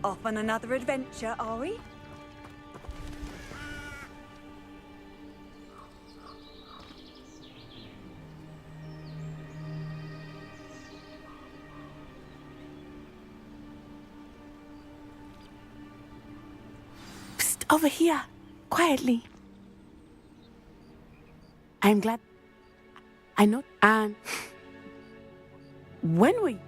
Off on another adventure, are we? Psst, over here. Quietly. I'm glad. I know. And when we...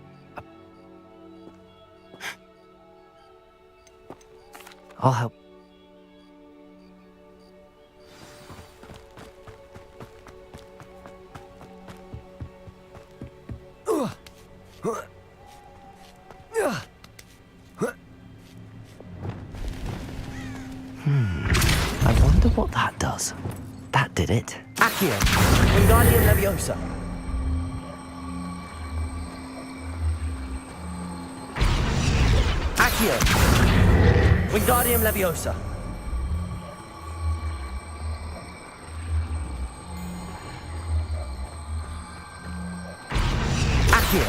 I'll help. I wonder what that does. That did it. Accio, Wingardium Leviosa. Accio, Wingardium Leviosa. Accio,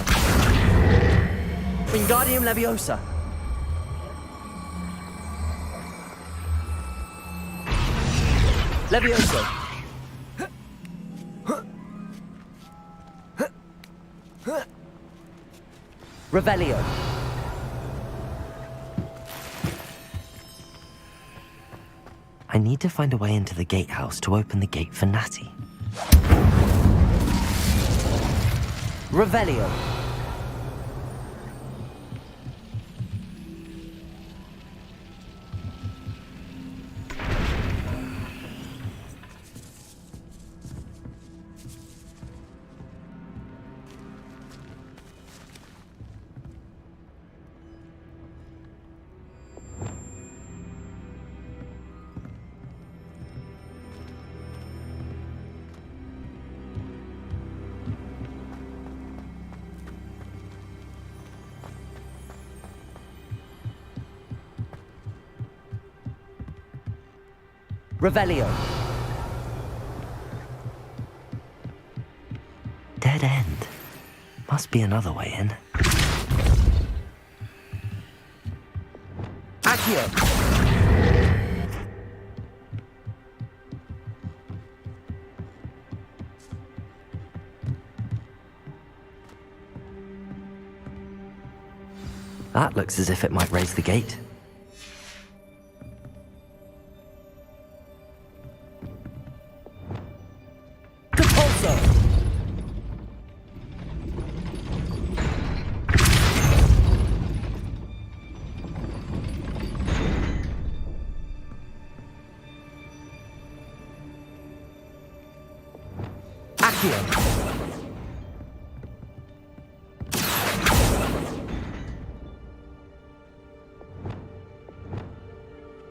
Wingardium Leviosa. Leviosa. Revelio. I need to find a way into the gatehouse to open the gate for Natty. Revelio. Revelio. Dead end. Must be another way in. Accio. That looks as if it might raise the gate.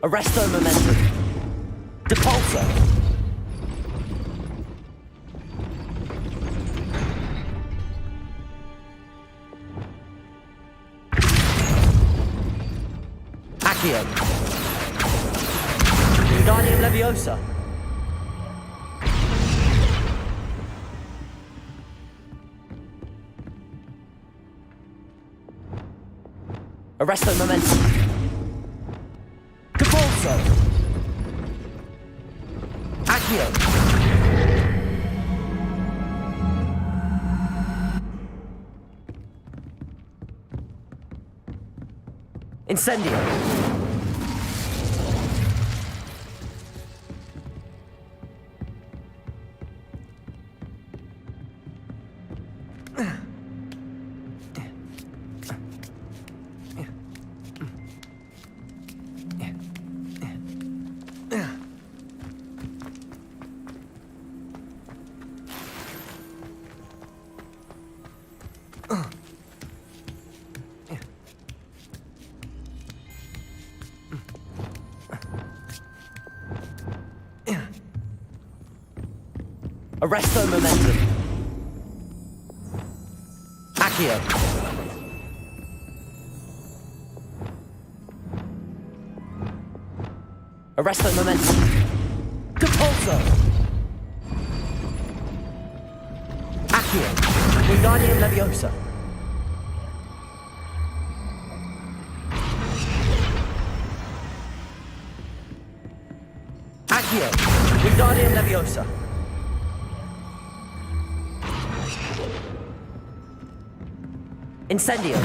Arresto Momentum. Depulso. Accio. Wingardium Leviosa. Arresto Momentum. Depulso. Accio. Incendio. Arresto momentum. Accio. Arresto momentum. Depulso. Accio. Wingardium Leviosa. Accio. Wingardium Leviosa. Incendio.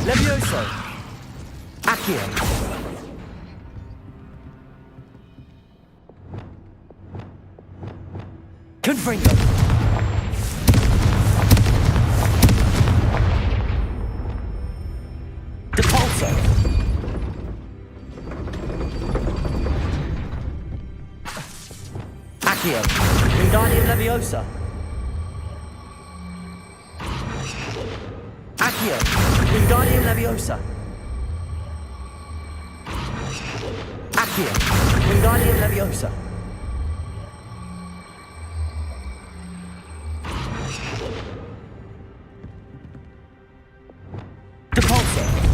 Levioso. Accio. Confringo. Depulso. Accio. Wingardium Leviosa. Accio. Wingardium Leviosa. Accio. Wingardium Leviosa. Depulso.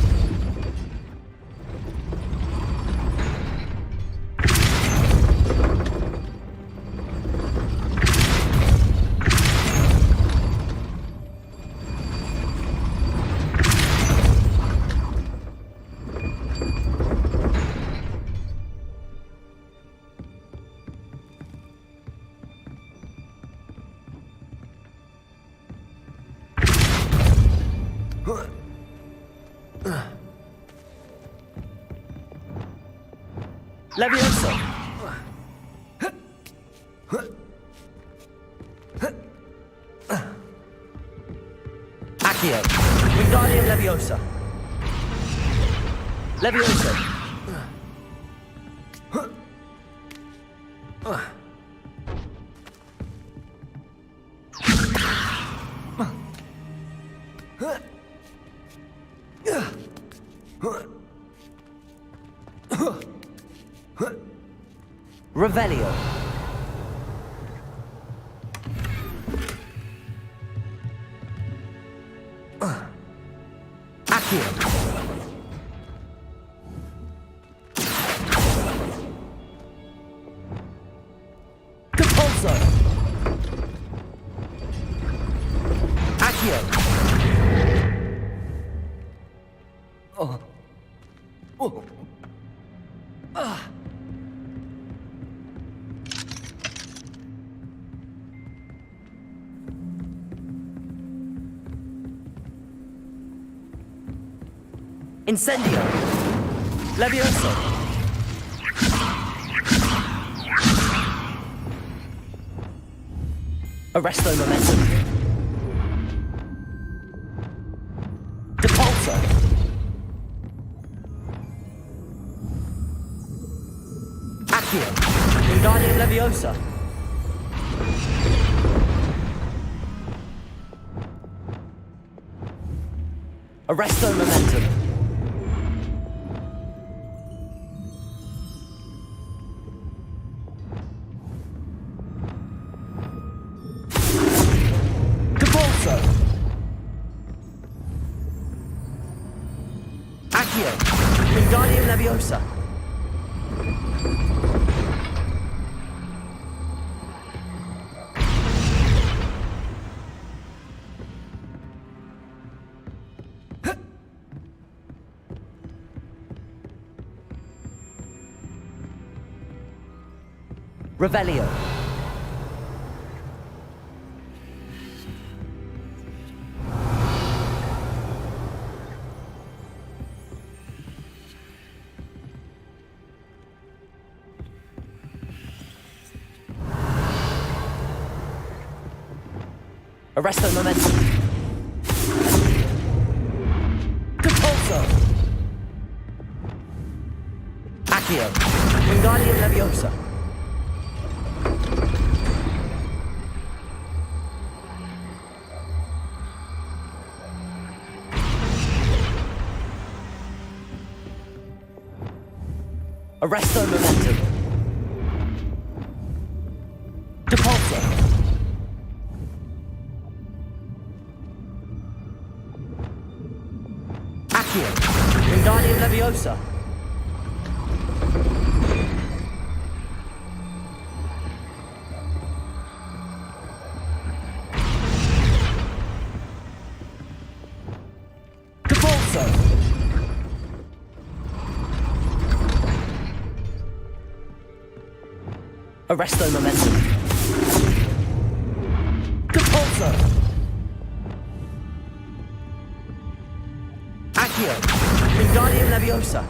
Levioso. Accio. Wingardium Leviosa. Levioso. Revelio. Accio. Depulso. Accio. Oh. Oh. Ah. Incendio. Levioso. Arresto momentum. Depulso. Accio. Wingardium Leviosa. Arresto momentum. Accio. Wingardium Leviosa. Revelio. Arresto momentum. Compulso. Accio. Wingardium Leviosa. Arresto momentum. Depulso. Accio. Wingardium Leviosa. Depulso. Arresto momentum. Depulso. Accio. Wingardium Leviosa.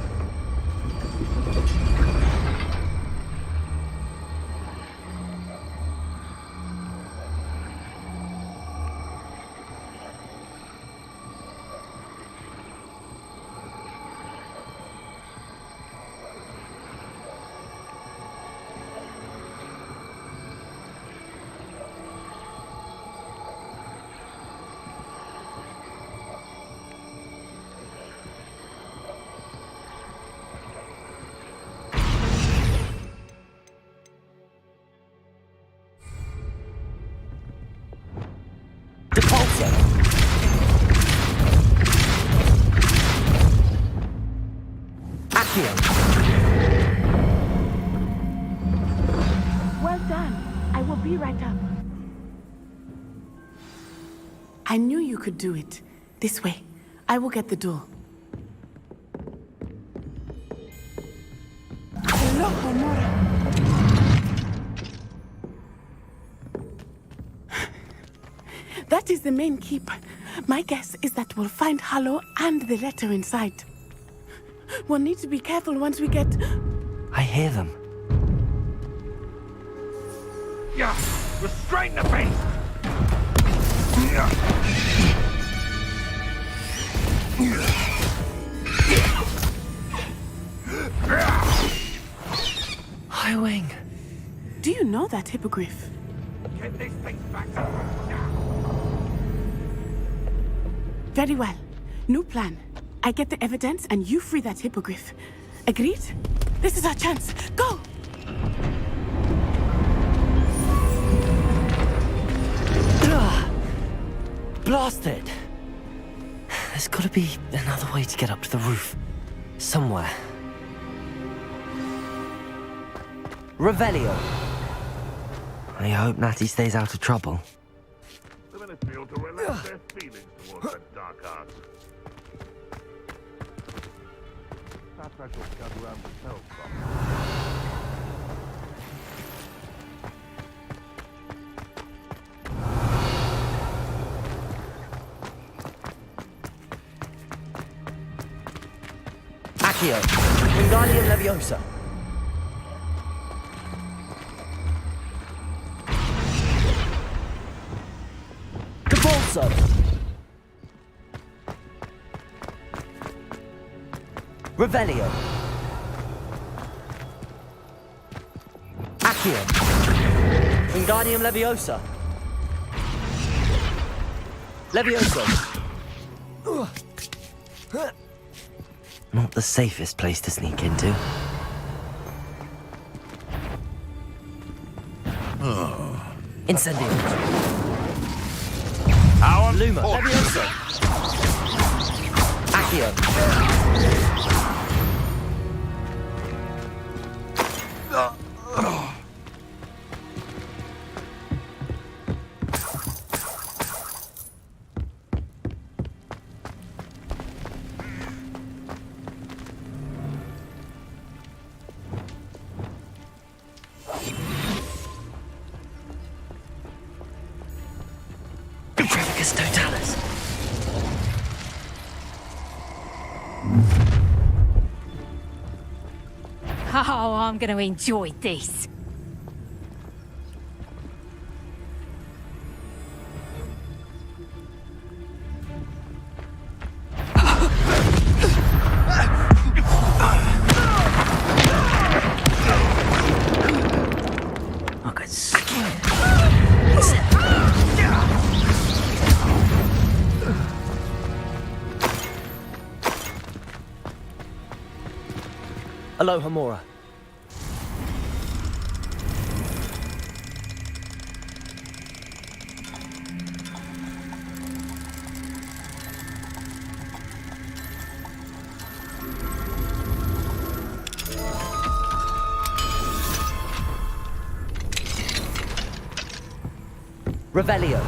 Depulso. Accio. Well done. I will be right up. I knew you could do it. This way. I will get the door. Hello, Honora. That is the main keep. My guess is that we'll find Hallow and the letter inside. We'll need to be careful once we get... I hear them. Yeah, restrain the beast! Highwing. Do you know that hippogriff? Get this thing back to now! Very well. New plan. I get the evidence and you free that hippogriff. Agreed? This is our chance. Go! Blasted! There's gotta be another way to get up to the roof. Somewhere. Revelio. I hope Natty stays out of trouble. The men feel to relax their feelings towards that dark art. Perhaps I shall scout around the cell from. Accio. Wingardium Leviosa. Depulso. Revelio. Accio. Wingardium Leviosa. Leviosa. Not the safest place to sneak into. Incendio. Our Luma. force. Leviosa. Accio. Oh, I'm going to enjoy this. I got scared. Aloha Mora. Revelio.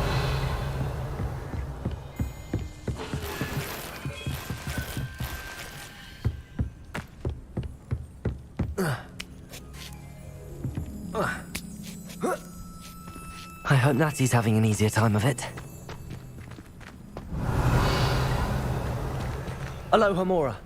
I hope Natty's having an easier time of it. Aloha Mora.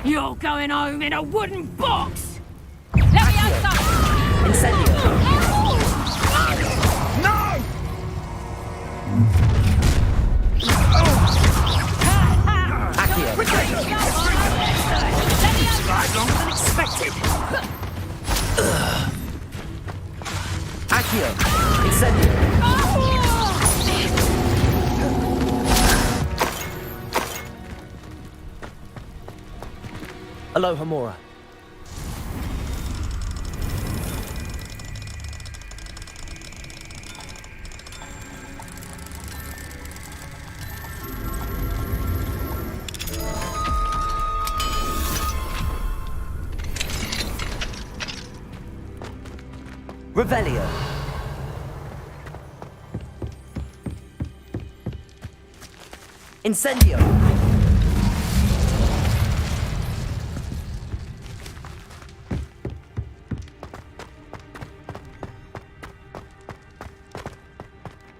You're going home in a wooden box! Leviosa! Incendio. Accio. Longer than expected. Accio. Incendio. Aloha Mora. Revelio. Incendio.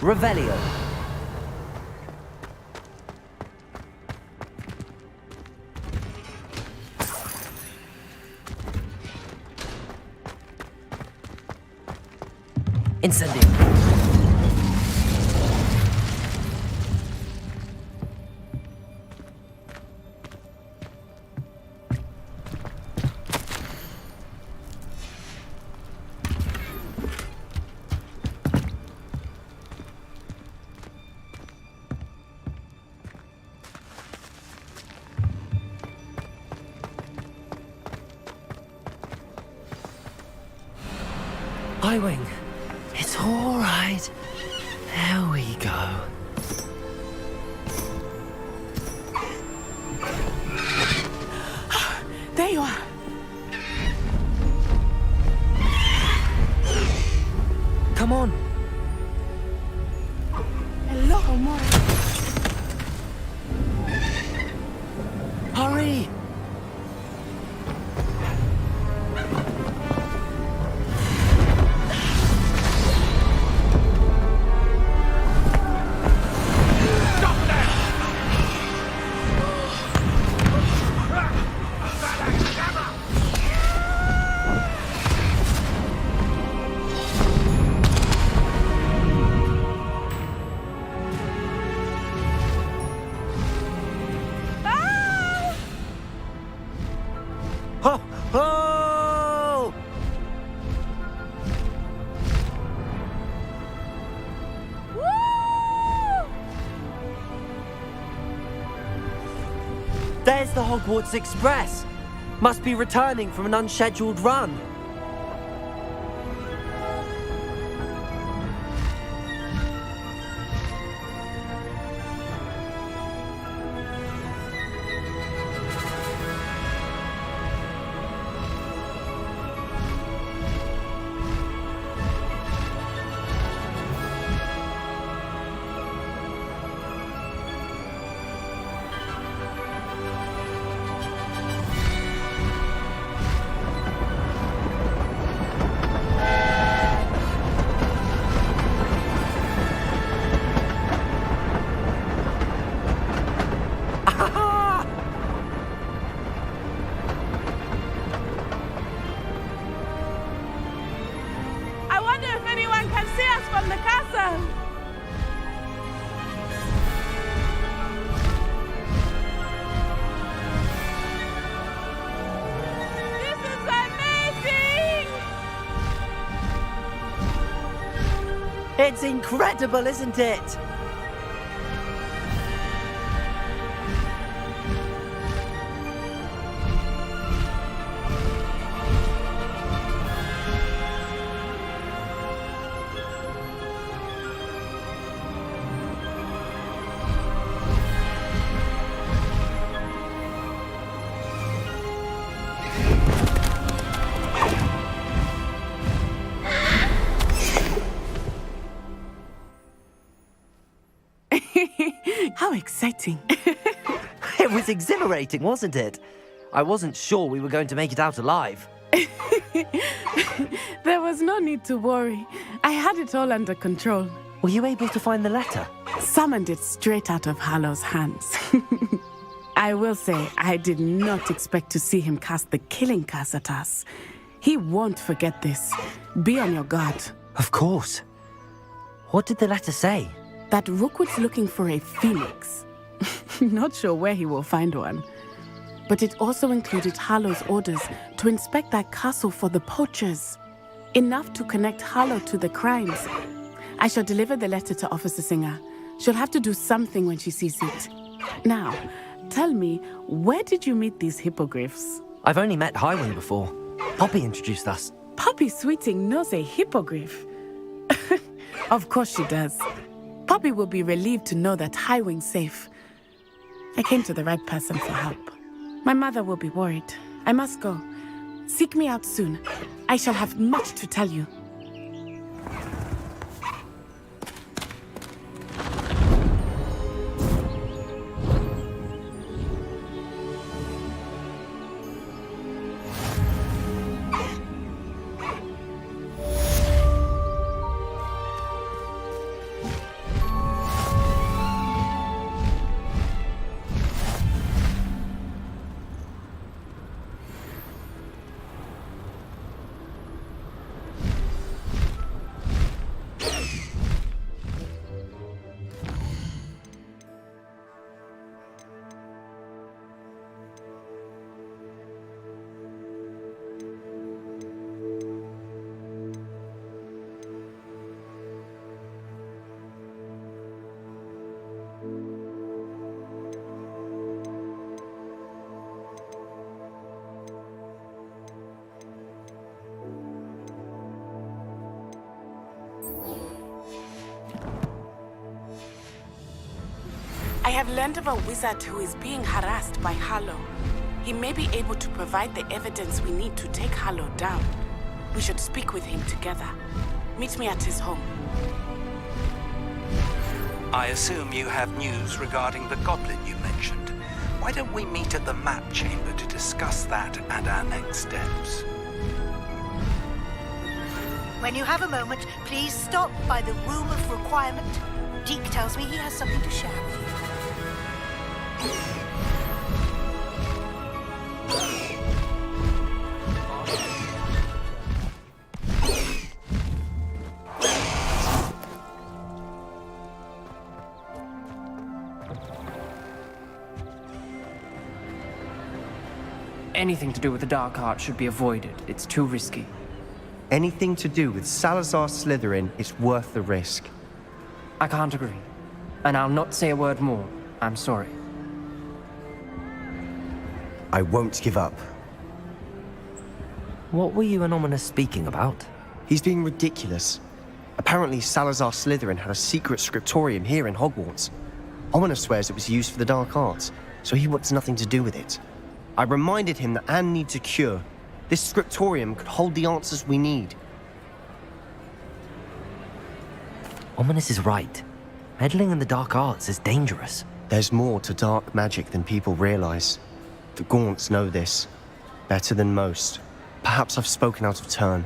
Revelio. Incendio. I-Wing. It's all right. There we go. There you are. Come on. Hello, Mora. Hurry. Ho! Ho! There's the Hogwarts Express. Must be returning from an unscheduled run. can see us from the castle! This is amazing! It's incredible, isn't it? How exciting. It was exhilarating, wasn't it? I wasn't sure we were going to make it out alive. There was no need to worry. I had it all under control. Were you able to find the letter? Summoned it straight out of Hallow's hands. I will say, I did not expect to see him cast the killing curse at us. He won't forget this. Be on your guard. Of course. What did the letter say? That Rookwood's looking for a phoenix. Not sure where he will find one. But it also included Hallow's orders to inspect that castle for the poachers. Enough to connect Hallow to the crimes. I shall deliver the letter to Officer Singer. She'll have to do something when she sees it. Now, tell me, where did you meet these hippogriffs? I've only met Highwing before. Poppy introduced us. Poppy Sweeting knows a hippogriff. Of course she does. Poppy will be relieved to know that Highwing's safe. I came to the right person for help. My mother will be worried. I must go. Seek me out soon. I shall have much to tell you. I have learned of a wizard who is being harassed by Hallow. He may be able to provide the evidence we need to take Hallow down. We should speak with him together. Meet me at his home. I assume you have news regarding the goblin you mentioned. Why don't we meet at the map chamber to discuss that and our next steps? When you have a moment, please stop by the Room of Requirement. Deke tells me he has something to share with you. Anything to do with the dark art should be avoided. It's too risky. Anything to do with Salazar Slytherin is worth the risk. I can't agree. And I'll not say a word more. I'm sorry. I won't give up. What were you and Ominous speaking about? He's being ridiculous. Apparently Salazar Slytherin had a secret scriptorium here in Hogwarts. Ominous swears it was used for the dark arts, so he wants nothing to do with it. I reminded him that Anne needs a cure. This scriptorium could hold the answers we need. Ominous is right. Meddling in the dark arts is dangerous. There's more to dark magic than people realize. The Gaunts know this. Better than most. Perhaps I've spoken out of turn.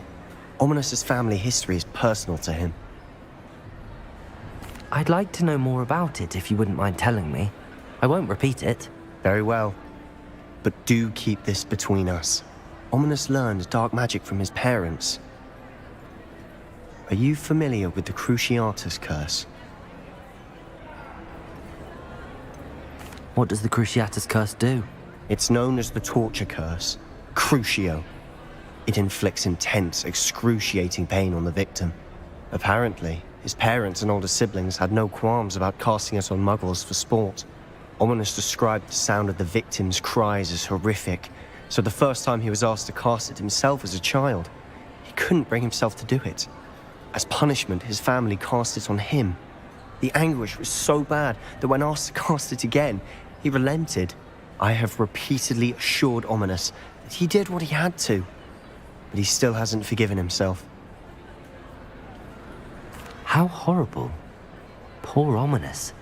Ominous's family history is personal to him. I'd like to know more about it if you wouldn't mind telling me. I won't repeat it. Very well. But do keep this between us. Ominous learned dark magic from his parents. are you familiar with the Cruciatus curse? What does the Cruciatus curse do? It's known as the torture curse, Crucio. It inflicts intense, excruciating pain on the victim. Apparently, his parents and older siblings had no qualms about casting it on muggles for sport. Ominous described the sound of the victim's cries as horrific, so the first time he was asked to cast it himself as a child, he couldn't bring himself to do it. As punishment, his family cast it on him. The anguish was so bad that when asked to cast it again, he relented. I have repeatedly assured Ominous that he did what he had to, but he still hasn't forgiven himself. How horrible. Poor Ominous.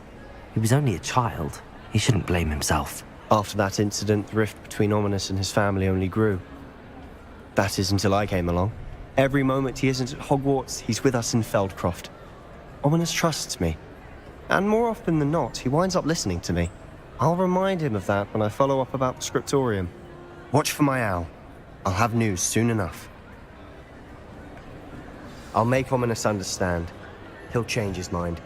He was only a child. He shouldn't blame himself. After that incident, the rift between Ominous and his family only grew. That is until I came along. Every moment he isn't at Hogwarts, he's with us in Feldcroft. Ominous trusts me. And more often than not, he winds up listening to me. I'll remind him of that when I follow up about the scriptorium. Watch for my owl. I'll have news soon enough. I'll make Ominous understand. He'll change his mind.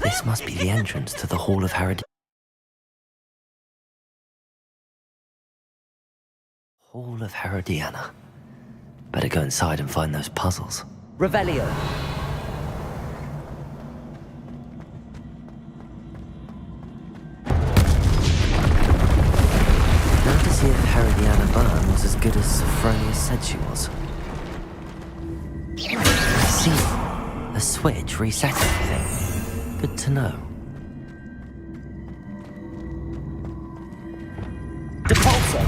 This must be the entrance to the Hall of Herediana. Hall of Herediana. Better go inside and find those puzzles. Revelio. Now to see if Herediana Byrne was as good as Sophronia said she was. I see. A switch reset everything. Good to know. Depulso.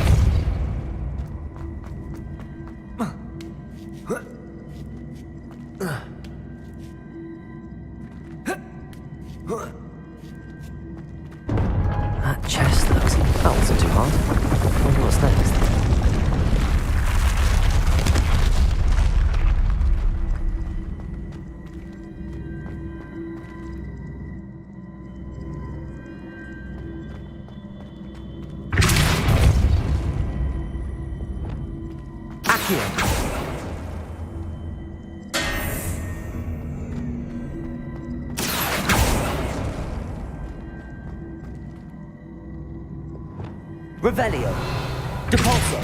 That chest looks... That wasn't too hard. I wonder what's next. Revelio. Depulso.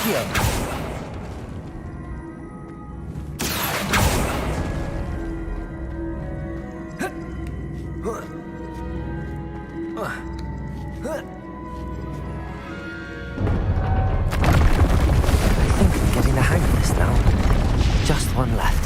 Accio! I think I'm getting the hang of this now. Just one left.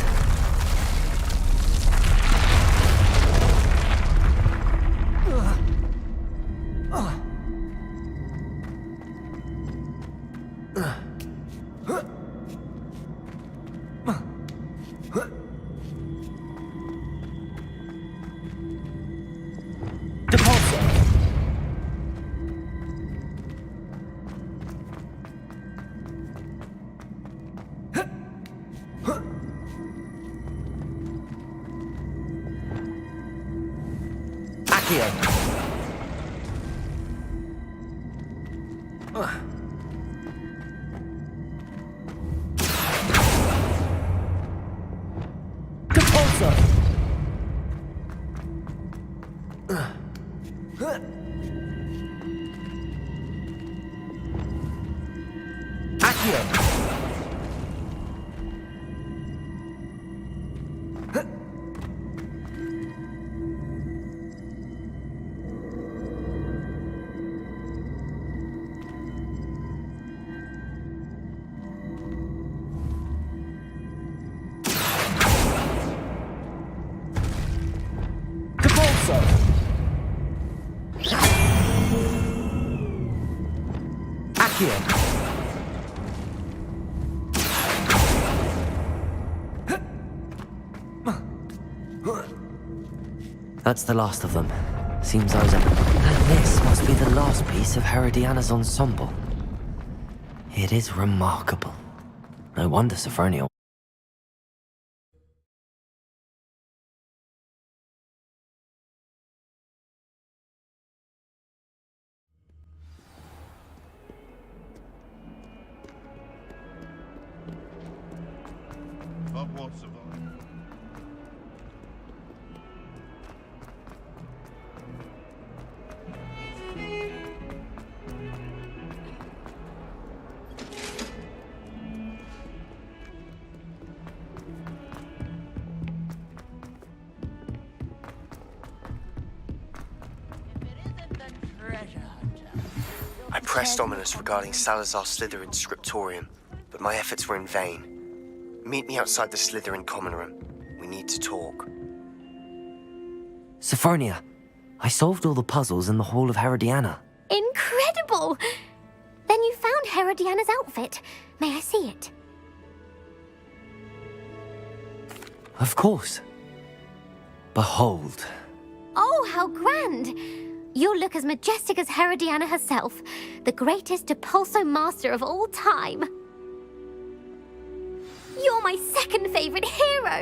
That's the last of them. Seems I was up. And this must be the last piece of Herodiana's ensemble. It is remarkable. No wonder Sophronia. Hogwarts survived. I pressed Ominous regarding Salazar Slytherin's scriptorium, but my efforts were in vain. Meet me outside the Slytherin common room. We need to talk. Sophronia, I solved all the puzzles in the Hall of Herodiana. Incredible! Then you found Herodiana's outfit. May I see it? Of course. Behold. Oh, how grand! You'll look as majestic as Herodiana herself, the greatest Depulso master of all time. You're my second favorite hero! I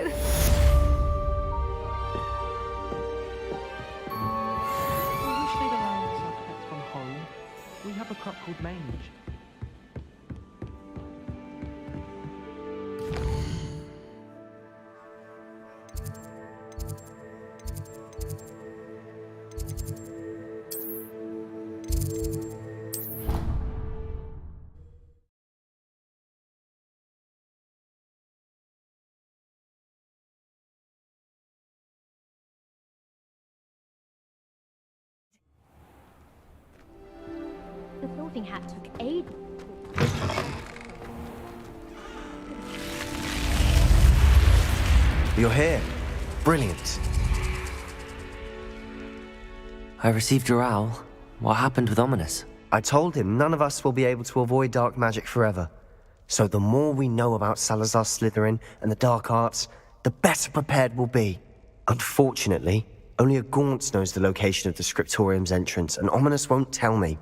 wish they'd allow us artifacts from home. We have a crop called Mange. The sorting hat took ages. You're here. Brilliant. I received your owl. What happened with Ominous? I told him none of us will be able to avoid dark magic forever. So the more we know about Salazar Slytherin and the dark arts, the better prepared we'll be. Unfortunately, only a Gaunt knows the location of the scriptorium's entrance, and Ominous won't tell me.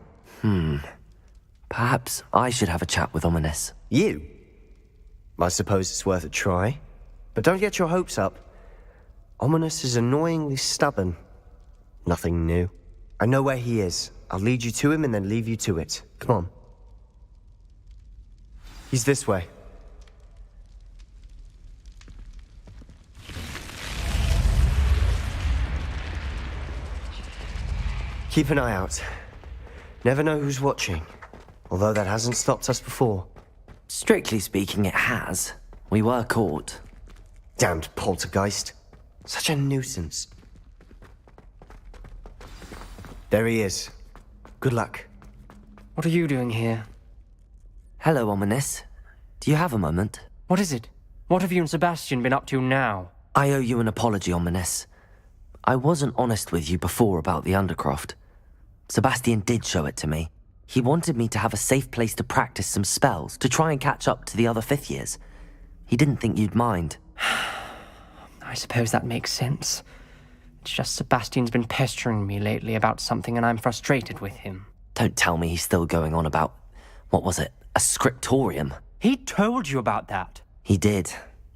Perhaps I should have a chat with Ominous. You? I suppose it's worth a try. But don't get your hopes up. Ominous is annoyingly stubborn. Nothing new. I know where he is. I'll lead you to him and then leave you to it. Come on. He's this way. Keep an eye out. Never know who's watching. Although that hasn't stopped us before. Strictly speaking, it has. We were caught. Damned poltergeist. Such a nuisance. There he is. Good luck. What are you doing here? Hello, Ominous. Do you have a moment? What is it? What have you and Sebastian been up to now? I owe you an apology, Ominous. I wasn't honest with you before about the Undercroft. Sebastian did show it to me. He wanted me to have a safe place to practice some spells, to try and catch up to the other 5th years. He didn't think you'd mind. I suppose that makes sense. It's just Sebastian's been pestering me lately about something and I'm frustrated with him. Don't tell me he's still going on about, what was it, a scriptorium? He told you about that. He did.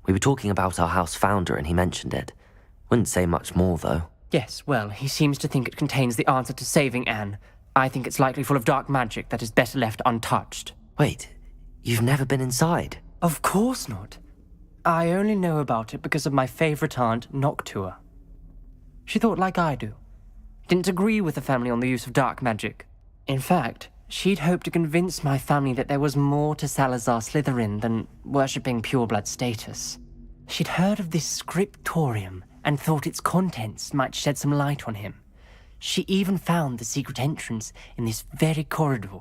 We were talking about our house founder and he mentioned it. Wouldn't say much more, though. Yes, well, he seems to think it contains the answer to saving Anne. I think it's likely full of dark magic that is better left untouched. Wait, you've never been inside? Of course not. I only know about it because of my favorite aunt, Noctua. She thought like I do. Didn't agree with the family on the use of dark magic. In fact, she'd hoped to convince my family that there was more to Salazar Slytherin than worshipping pureblood status. She'd heard of this scriptorium and thought its contents might shed some light on him. She even found the secret entrance in this very corridor.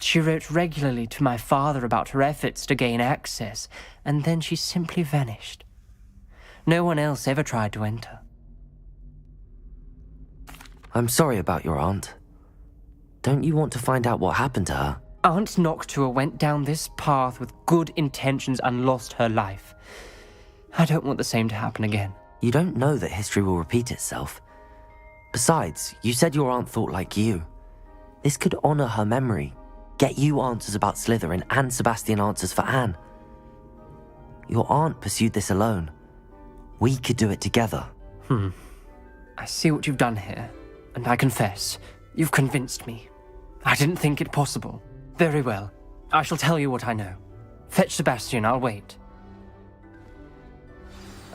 She wrote regularly to my father about her efforts to gain access, and then she simply vanished. No one else ever tried to enter. I'm sorry about your aunt. Don't you want to find out what happened to her? Aunt Noctua went down this path with good intentions and lost her life. I don't want the same to happen again. You don't know that history will repeat itself. Besides, you said your aunt thought like you. This could honor her memory, get you answers about Slytherin and Sebastian answers for Anne. Your aunt pursued this alone. We could do it together. I see what you've done here, and I confess, you've convinced me. I didn't think it possible. Very well, I shall tell you what I know. Fetch Sebastian, I'll wait.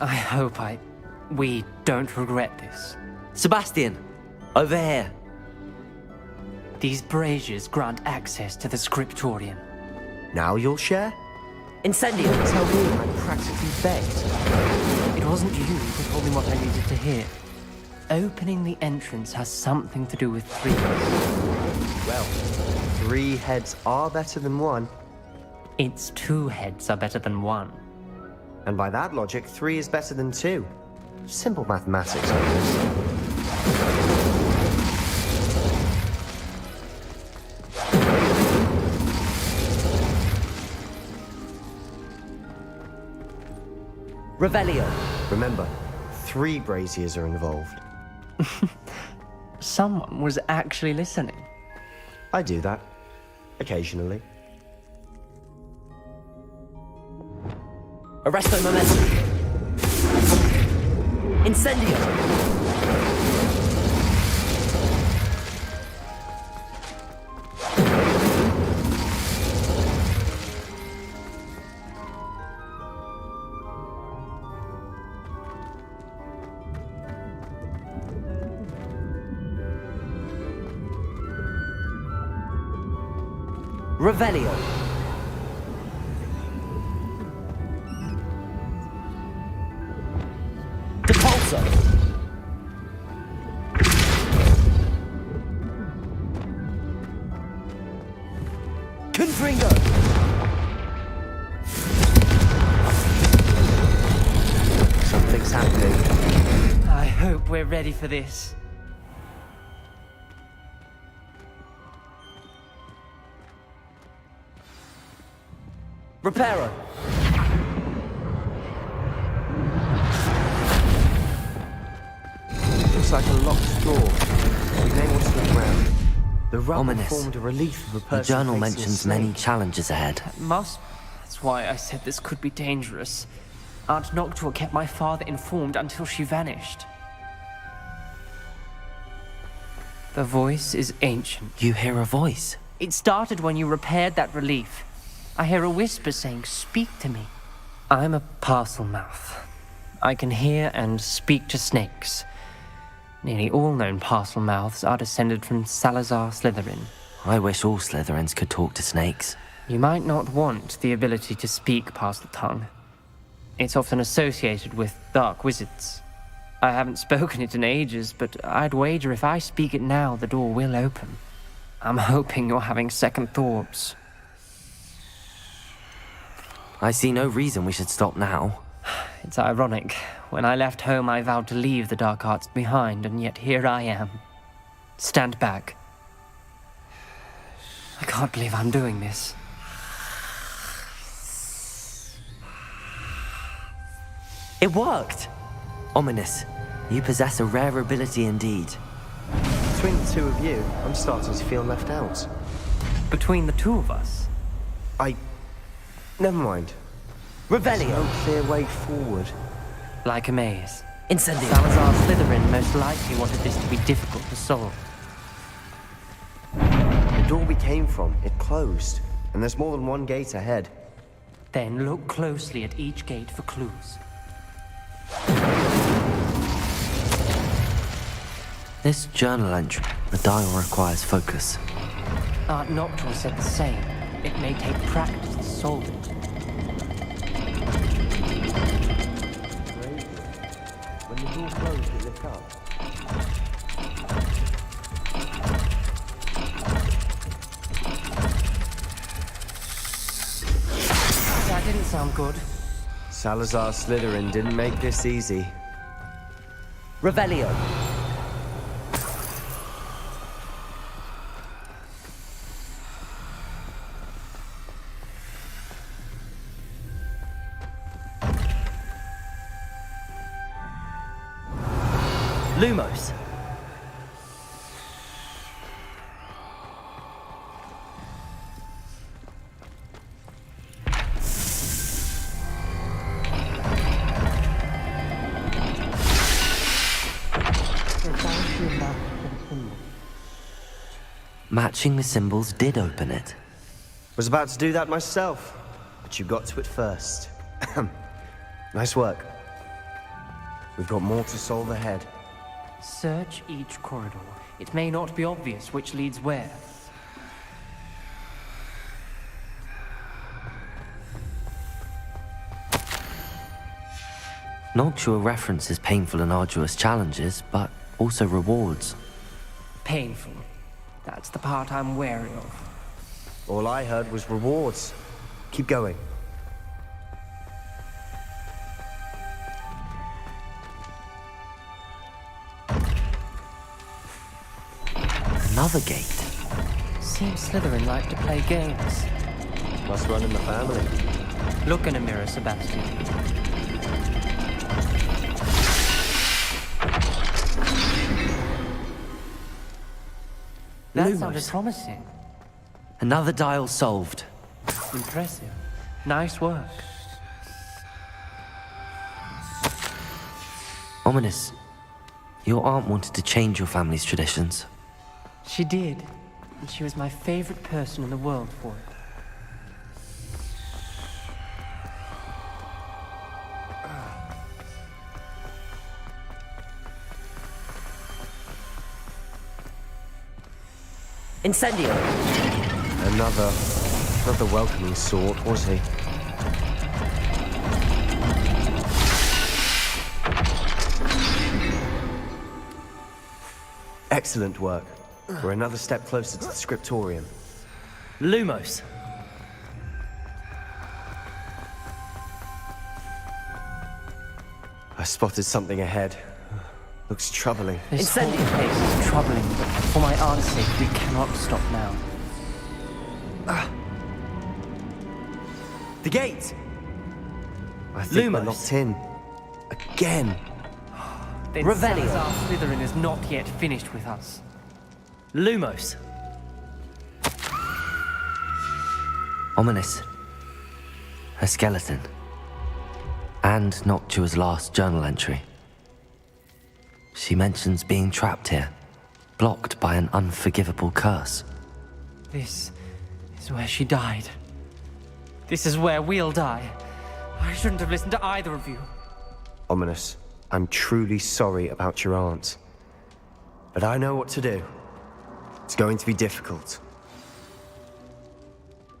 I hope we don't regret this. Sebastian, over here. These braziers grant access to the scriptorium. Now you'll share? Incendio! Tell me I practically begged. It wasn't you who told me what I needed to hear. Opening the entrance has something to do with 3 heads. Well, 3 heads are better than 1. It's 2 heads are better than 1. And by that logic, 3 is better than 2. Simple mathematics, I guess. Revelio. Remember, 3 braziers are involved. Someone was actually listening. I do that. Occasionally. Arresto momentum. Incendio. Revelio. Depulso. Confringo. Something's happening. I hope we're ready for this. Reparo. Looks like a locked door. We may want to look around. The rubble Ominous. formed a relief of a The person journal facing a mentions snake. many challenges ahead. That's why I said this could be dangerous. Aunt Noctua kept my father informed until she vanished. The voice is ancient. You hear a voice? It started when you repaired that relief. I hear a whisper saying, "Speak to me." I'm a parcel mouth. I can hear and speak to snakes. Nearly all known parcel mouths are descended from Salazar Slytherin. I wish all Slytherins could talk to snakes. You might not want the ability to speak past the tongue. It's often associated with dark wizards. I haven't spoken it in ages, but I'd wager if I speak it now, the door will open. I'm hoping you're having second thoughts. I see no reason we should stop now. It's ironic. When I left home, I vowed to leave the dark arts behind, and yet here I am. Stand back. I can't believe I'm doing this. It worked! Ominous, you possess a rare ability indeed. Between the two of you, I'm starting to feel left out. Between the two of us? Never mind. Revelio! There's no clear way forward. Like a maze. Incendio! Salazar Slytherin most likely wanted this to be difficult to solve. The door we came from, it closed. And there's more than one gate ahead. Then look closely at each gate for clues. This journal entry, the dial requires focus. Aunt Noctua said the same. It may take practice to solve it. When the door closed, it lit up. That didn't sound good. Salazar Slytherin didn't make this easy. Revelio! Lumos! Matching the symbols did open it. Was about to do that myself, but you got to it first. Nice work. We've got more to solve ahead. Search each corridor. It may not be obvious which leads where. Noctua references painful and arduous challenges, but also rewards. Painful. That's the part I'm wary of. All I heard was rewards. Keep going. Another gate. Seems Slytherin like to play games. Must run in the family. Look in a mirror, Sebastian. That Lumos. sounded promising. Another dial solved. Impressive. Nice work. Ominous, your aunt wanted to change your family's traditions. She did. And she was my favorite person in the world for it. Incendio! Another welcoming sort, was he? Excellent work. We're another step closer to the scriptorium. Lumos! I spotted something ahead. Looks troubling. This whole place is troubling, but for my aunt's sake, we cannot stop now. The gate! I think we're locked in. Again! Then Revelio. Salazar Slytherin is not yet finished with us. Lumos! Ominous. Her skeleton. And Noctua's last journal entry. She mentions being trapped here, blocked by an unforgivable curse. This is where she died. This is where we'll die. I shouldn't have listened to either of you. Ominous, I'm truly sorry about your aunt. But I know what to do. It's going to be difficult.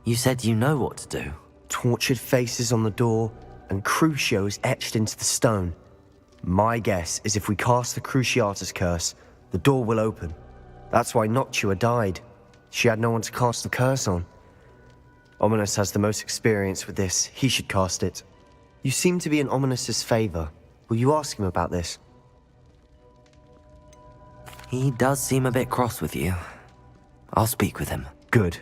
You said you know what to do. Tortured faces on the door, and Crucios etched into the stone. My guess is if we cast the Cruciatus curse, the door will open. That's why Noctua died. She had no one to cast the curse on. Ominous has the most experience with this. He should cast it. You seem to be in Ominous's favor. Will you ask him about this? He does seem a bit cross with you. I'll speak with him. Good.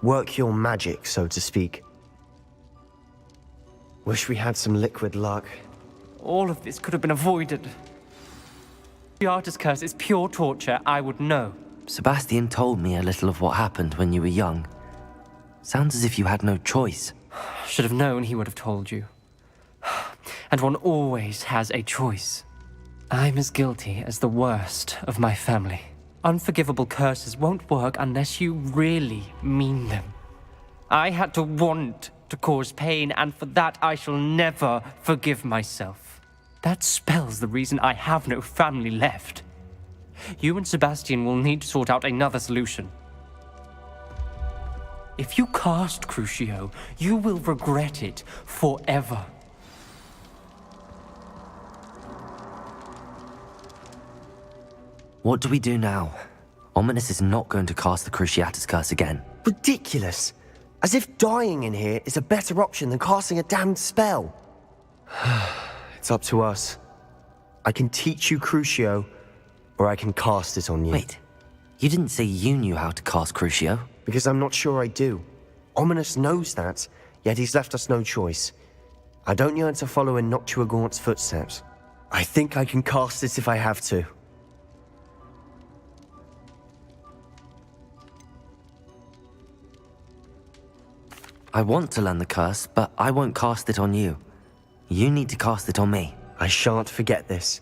Work your magic, so to speak. Wish we had some liquid luck. All of this could have been avoided. The artist's curse is pure torture, I would know. Sebastian told me a little of what happened when you were young. Sounds as if you had no choice. Should have known he would have told you. And one always has a choice. I'm as guilty as the worst of my family. Unforgivable curses won't work unless you really mean them. I had to want to cause pain, and for that I shall never forgive myself. That spells the reason I have no family left. You and Sebastian will need to sort out another solution. If you cast Crucio, you will regret it forever. What do we do now? Ominous is not going to cast the Cruciatus curse again. Ridiculous! As if dying in here is a better option than casting a damned spell. It's up to us. I can teach you Crucio, or I can cast it on you. Wait, you didn't say you knew how to cast Crucio? Because I'm not sure I do. Ominous knows that, yet he's left us no choice. I don't yearn to follow in Noctua Gaunt's footsteps. I think I can cast it if I have to. I want to learn the curse, but I won't cast it on you. You need to cast it on me. I shan't forget this.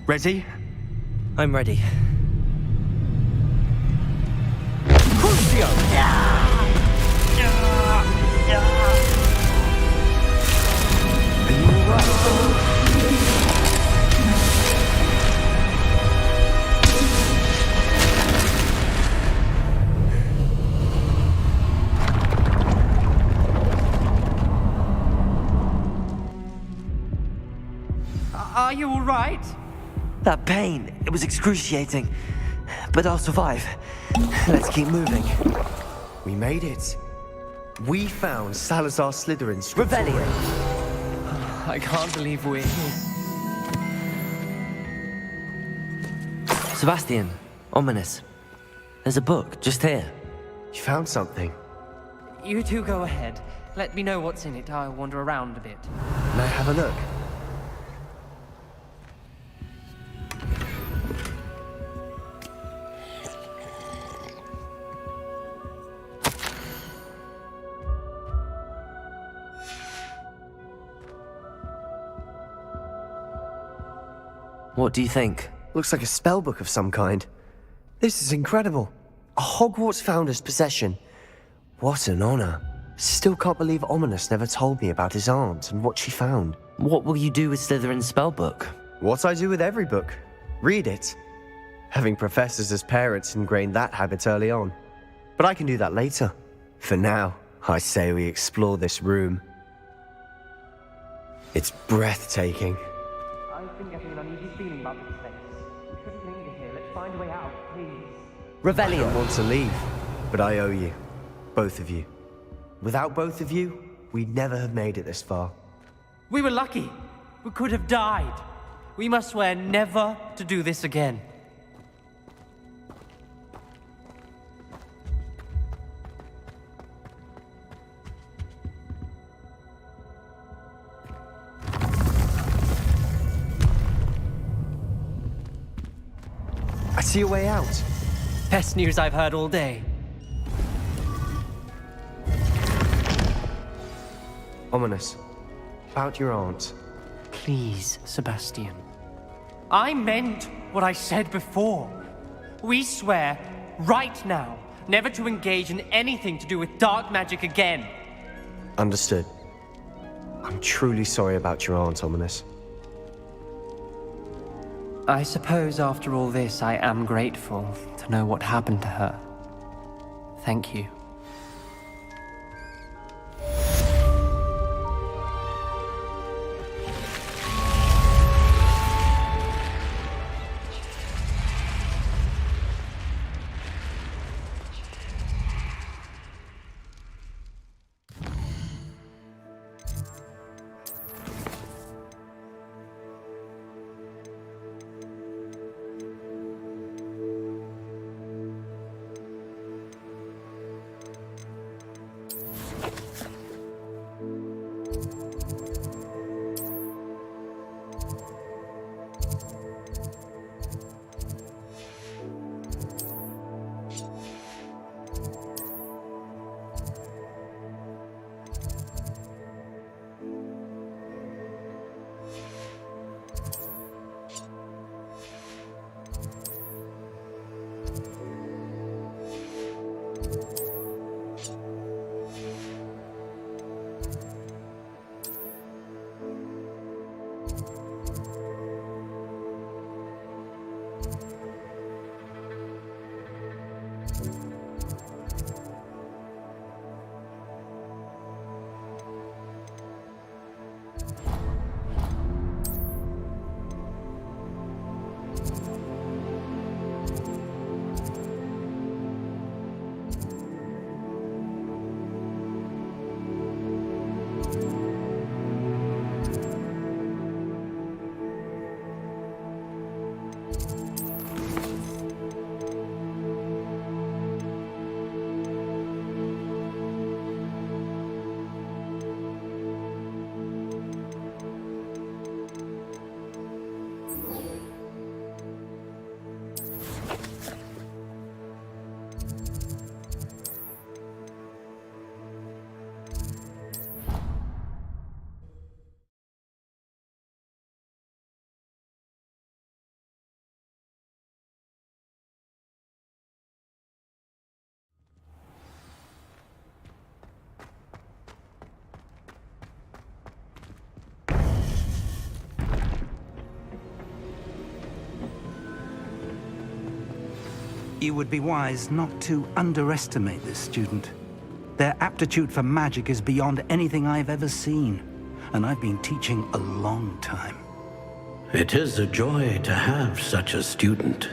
Ready? I'm ready. Are you all right? That pain, it was excruciating. But I'll survive. Let's keep moving. We made it. We found Salazar Slytherin's Revelio! I can't believe we're here. Sebastian, Ominous. There's a book just here. You found something. You two go ahead. Let me know what's in it. I'll wander around a bit. May I have a look? What do you think? Looks like a spellbook of some kind. This is incredible. A Hogwarts founder's possession. What an honor. Still can't believe Ominous never told me about his aunt and what she found. What will you do with Slytherin's spellbook? What I do with every book. Read it. Having professors as parents ingrained that habit early on. But I can do that later. For now, I say we explore this room. It's breathtaking. I've been getting an uneasy feeling about this place. We shouldn't linger here. Let's find a way out, please. I don't want to leave, but I owe you. Both of you. Without both of you, we'd never have made it this far. We were lucky. We could have died. We must swear never to do this again. I see a way out. Best news I've heard all day. Ominous. About your aunt. Please, Sebastian. I meant what I said before. We swear, right now, never to engage in anything to do with dark magic again. Understood. I'm truly sorry about your aunt, Ominous. I suppose after all this, I am grateful to know what happened to her. Thank you. You would be wise not to underestimate this student. Their aptitude for magic is beyond anything I've ever seen, and I've been teaching a long time. It is a joy to have such a student.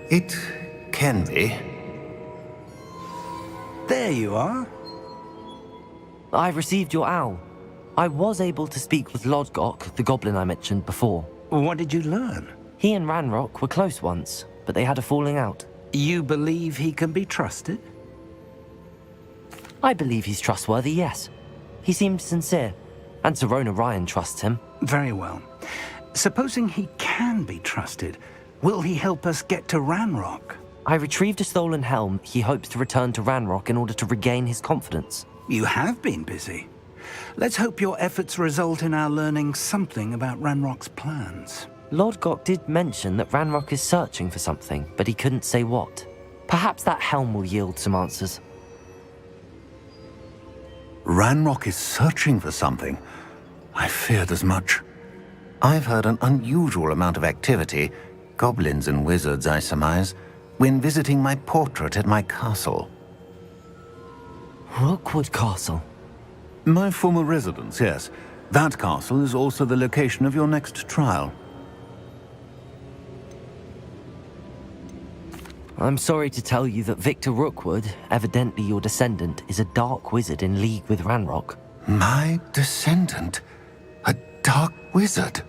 It can be. There you are. I received your owl. I was able to speak with Lodgok, the goblin I mentioned before. What did you learn? He and Ranrock were close once, but they had a falling out. You believe he can be trusted? I believe he's trustworthy, yes. He seemed sincere, and Serona Ryan trusts him. Very well. Supposing he can be trusted, will he help us get to Ranrock? I retrieved a stolen helm. He hopes to return to Ranrock in order to regain his confidence. You have been busy. Let's hope your efforts result in our learning something about Ranrock's plans. Lodgok did mention that Ranrock is searching for something, but he couldn't say what. Perhaps that helm will yield some answers. Ranrock is searching for something. I feared as much. I've heard an unusual amount of activity, goblins and wizards, I surmise, when visiting my portrait at my castle. Rookwood Castle? My former residence, yes. That castle is also the location of your next trial. I'm sorry to tell you that Victor Rookwood, evidently your descendant, is a dark wizard in league with Ranrock. My descendant? A dark wizard?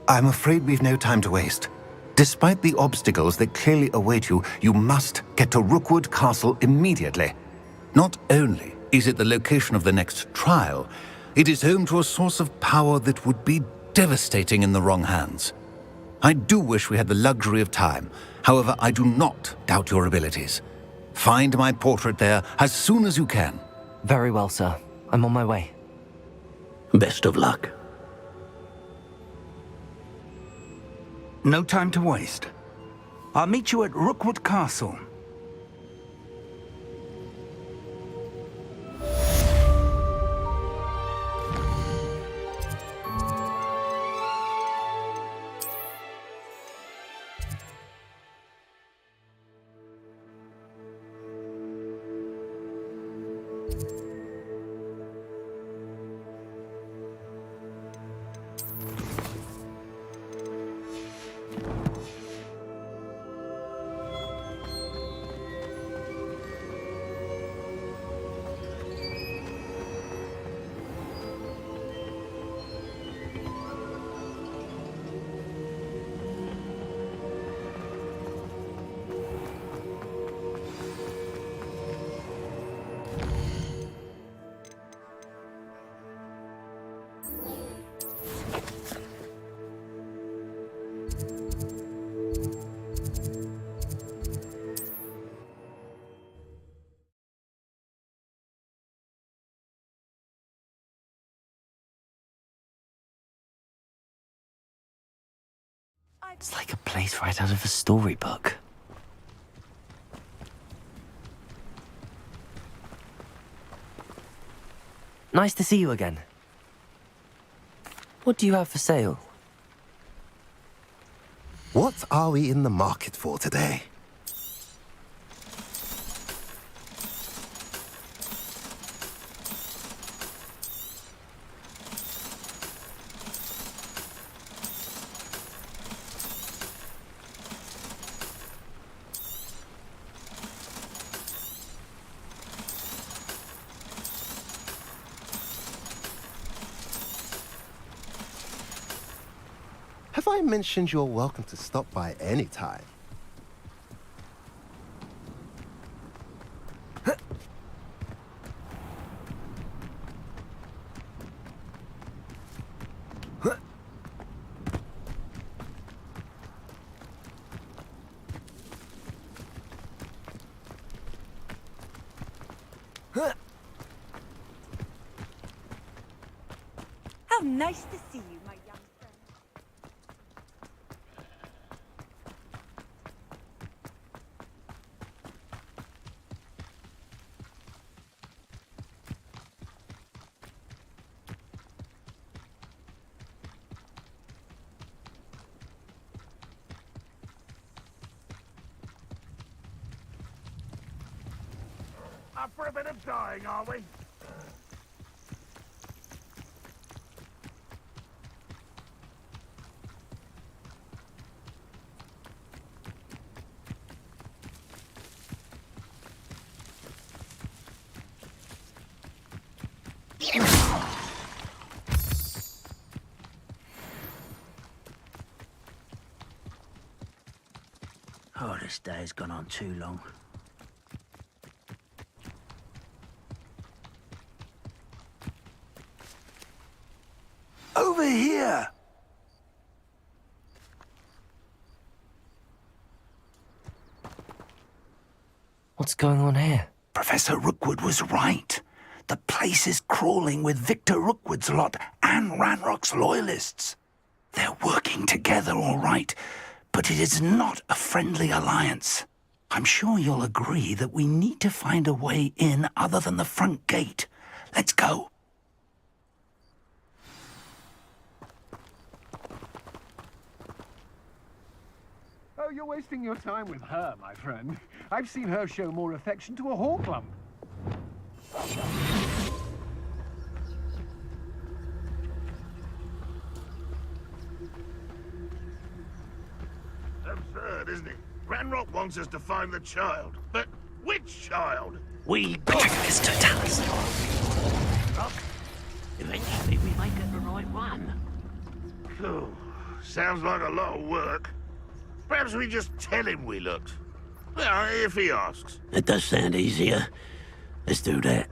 I'm afraid we've no time to waste. Despite the obstacles that clearly await you, you must get to Rookwood Castle immediately. Not only is it the location of the next trial, it is home to a source of power that would be devastating in the wrong hands. I do wish we had the luxury of time. However, I do not doubt your abilities. Find my portrait there as soon as you can. Very well, sir. I'm on my way. Best of luck. No time to waste. I'll meet you at Rookwood Castle. It's like a place right out of a storybook. Nice to see you again. What do you have for sale? What are we in the market for today? Have I mentioned you're welcome to stop by any time? How nice to see you, my young friend. Up for a bit of dying, are we? Oh, this day's gone on too long. Over here! What's going on here? Professor Rookwood was right. The place is crawling with Victor Rookwood's lot and Ranrock's loyalists. They're working together, all right, but it is not a friendly alliance. I'm sure you'll agree that we need to find a way in other than the front gate. Let's go. Oh, you're wasting your time with her, my friend. I've seen her show more affection to a horklump. Absurd, isn't it? Ranrock wants us to find the child. But which child? We got Mr. Dallas. Rock? Eventually we may get the right one. Phew. Sounds like a lot of work. Perhaps we just tell him we looked. Well, if he asks. It does sound easier. Let's do that.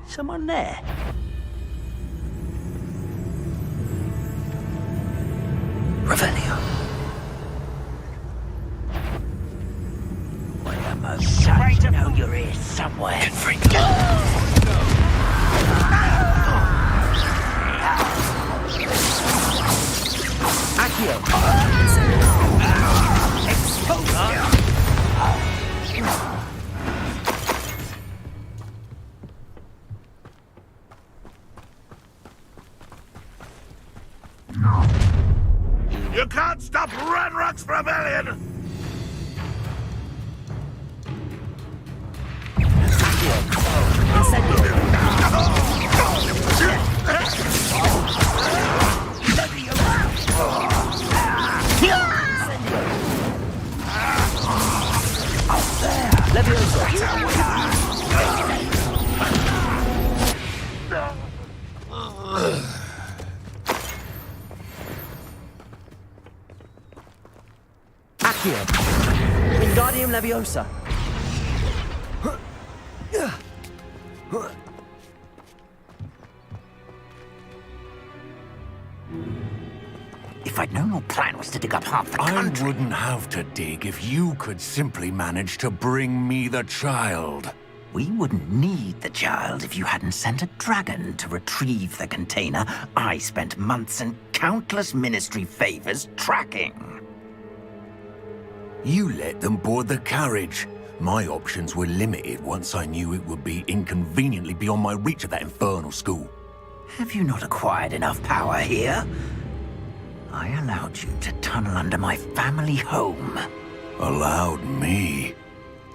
Someone there? Revelio. Why am I afraid to know you're here somewhere? Good freak. You can't stop Ranrock's rebellion! Wingardium Leviosa. If I'd known your plan was to dig up half the I country... wouldn't have to dig if you could simply manage to bring me the child. We wouldn't need the child if you hadn't sent a dragon to retrieve the container I spent months and countless ministry favors tracking. You let them board the carriage. My options were limited once I knew it would be inconveniently beyond my reach at that infernal school. Have you not acquired enough power here? I allowed you to tunnel under my family home. Allowed me?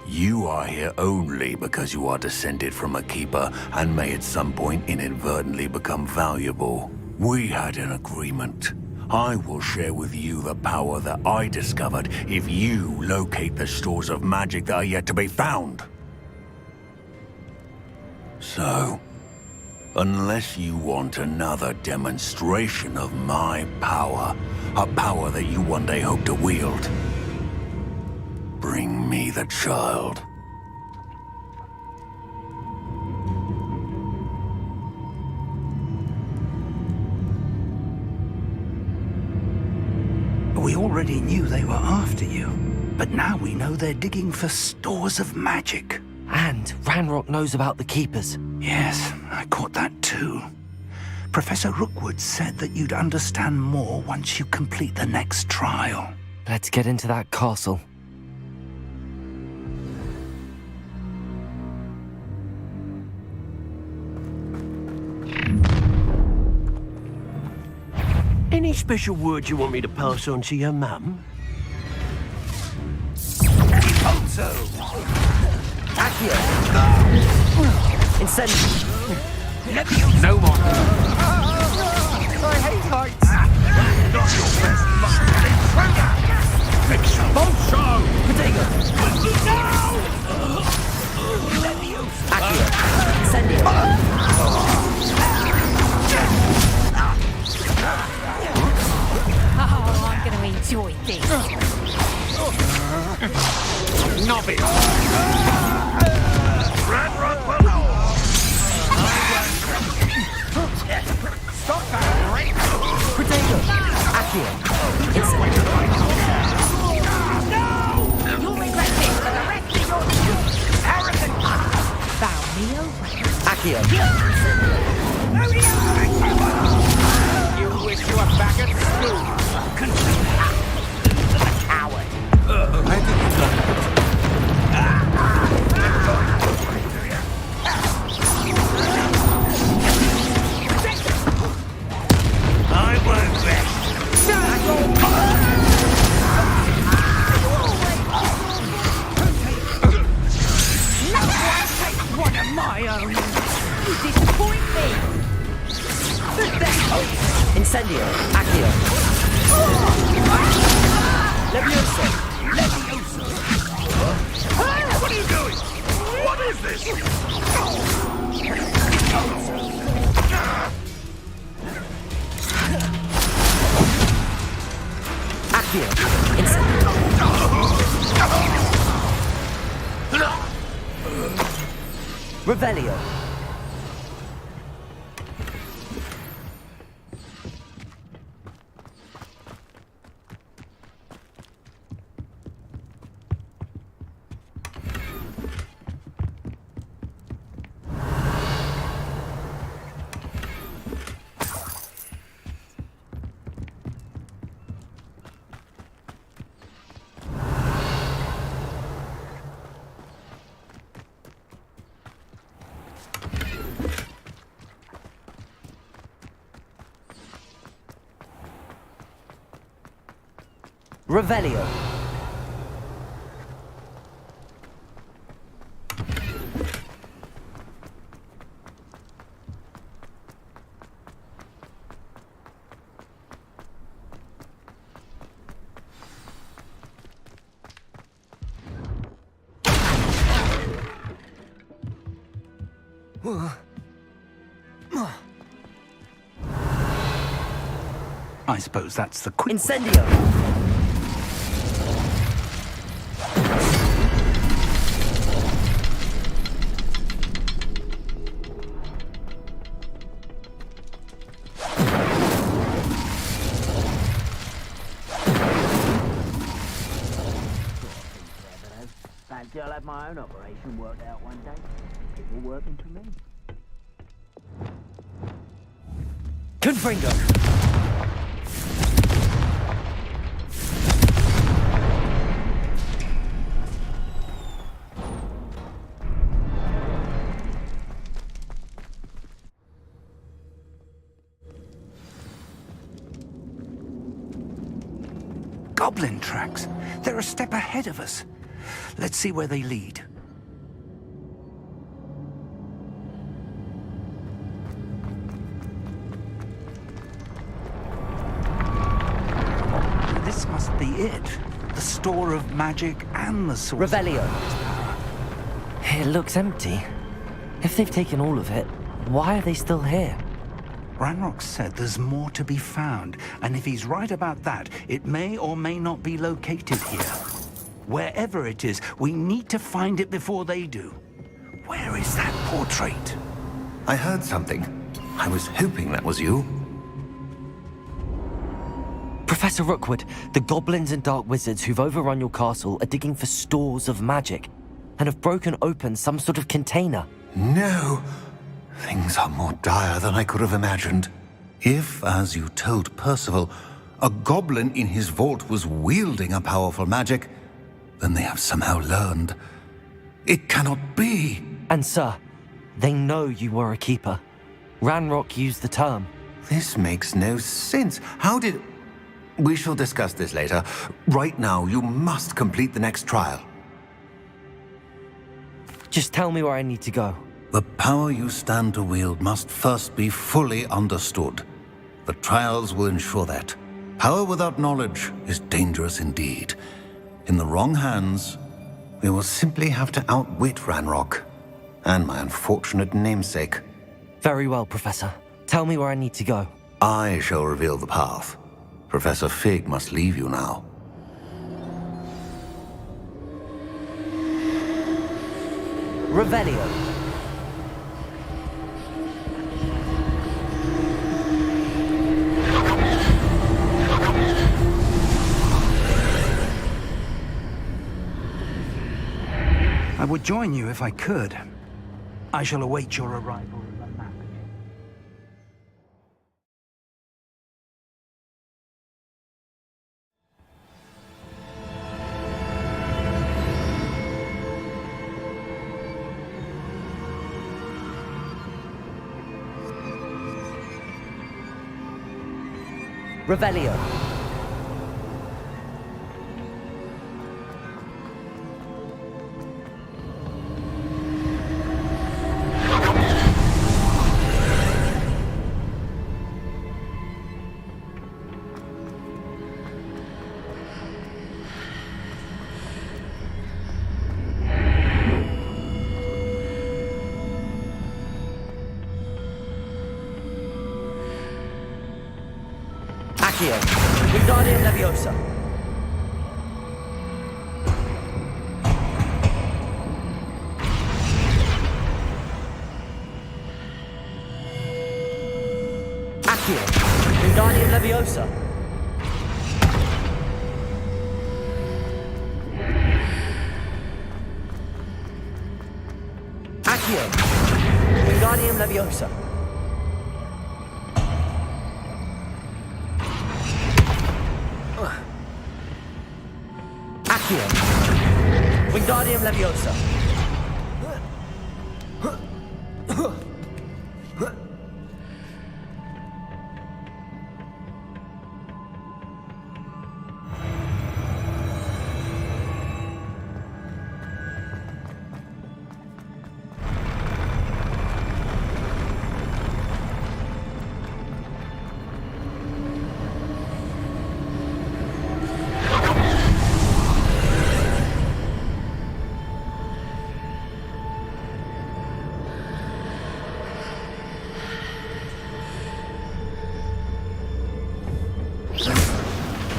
You are here only because you are descended from a keeper and may at some point inadvertently become valuable. We had an agreement. I will share with you the power that I discovered if you locate the stores of magic that are yet to be found. So, unless you want another demonstration of my power, a power that you one day hope to wield, bring me the child. We already knew they were after you, but now we know they're digging for stores of magic. And Ranrock knows about the Keepers. Yes, I caught that too. Professor Rookwood said that you'd understand more once you complete the next trial. Let's get into that castle. Any special word you want me to pass on to your mum? Alto! Accio! Incendio! No more! I hate heights! Not your best luck, intruder! Expulso! Potato! Accio! Incendio! Oh, I'm going to enjoy this. Nobby! Stop that! Potato! Accio! Incendio! No! You'll regret this for the rest of your heretic! Bow me over. Accio! You wish you were back at school! Coward! I didn't know. I won't rest. No one takes one of my own! You disappoint me! Incendio! Accio! Leviosa! What are you doing? What is this? Accio! Incendio! Revelio! Revelio. I suppose that's the quick... Incendio! Fancy I'll have my own operation worked out one day. It's all working for me. Confringo! Goblin tracks. They're a step ahead of us. Let's see where they lead. This must be it. The store of magic and the source. Revelio. It looks empty. If they've taken all of it, why are they still here? Ranrock said there's more to be found, and if he's right about that, it may or may not be located here. Wherever it is, we need to find it before they do. Where is that portrait? I heard something. I was hoping that was you. Professor Rookwood, the goblins and dark wizards who've overrun your castle are digging for stores of magic and have broken open some sort of container. No! Things are more dire than I could have imagined. If, as you told Percival, a goblin in his vault was wielding a powerful magic, then they have somehow learned. It cannot be! And sir, they know you were a keeper. Ranrock used the term. This makes no sense. How did... We shall discuss this later. Right now, you must complete the next trial. Just tell me where I need to go. The power you stand to wield must first be fully understood. The trials will ensure that. Power without knowledge is dangerous indeed. In the wrong hands, we will simply have to outwit Ranrock and my unfortunate namesake. Very well, Professor. Tell me where I need to go. I shall reveal the path. Professor Fig must leave you now. Revelio. I would join you if I could. I shall await your arrival in the map. Revelio. Accio. Wingardium Leviosa. Accio. Wingardium Leviosa. Accio. Wingardium Leviosa. Accio. Wingardium Leviosa.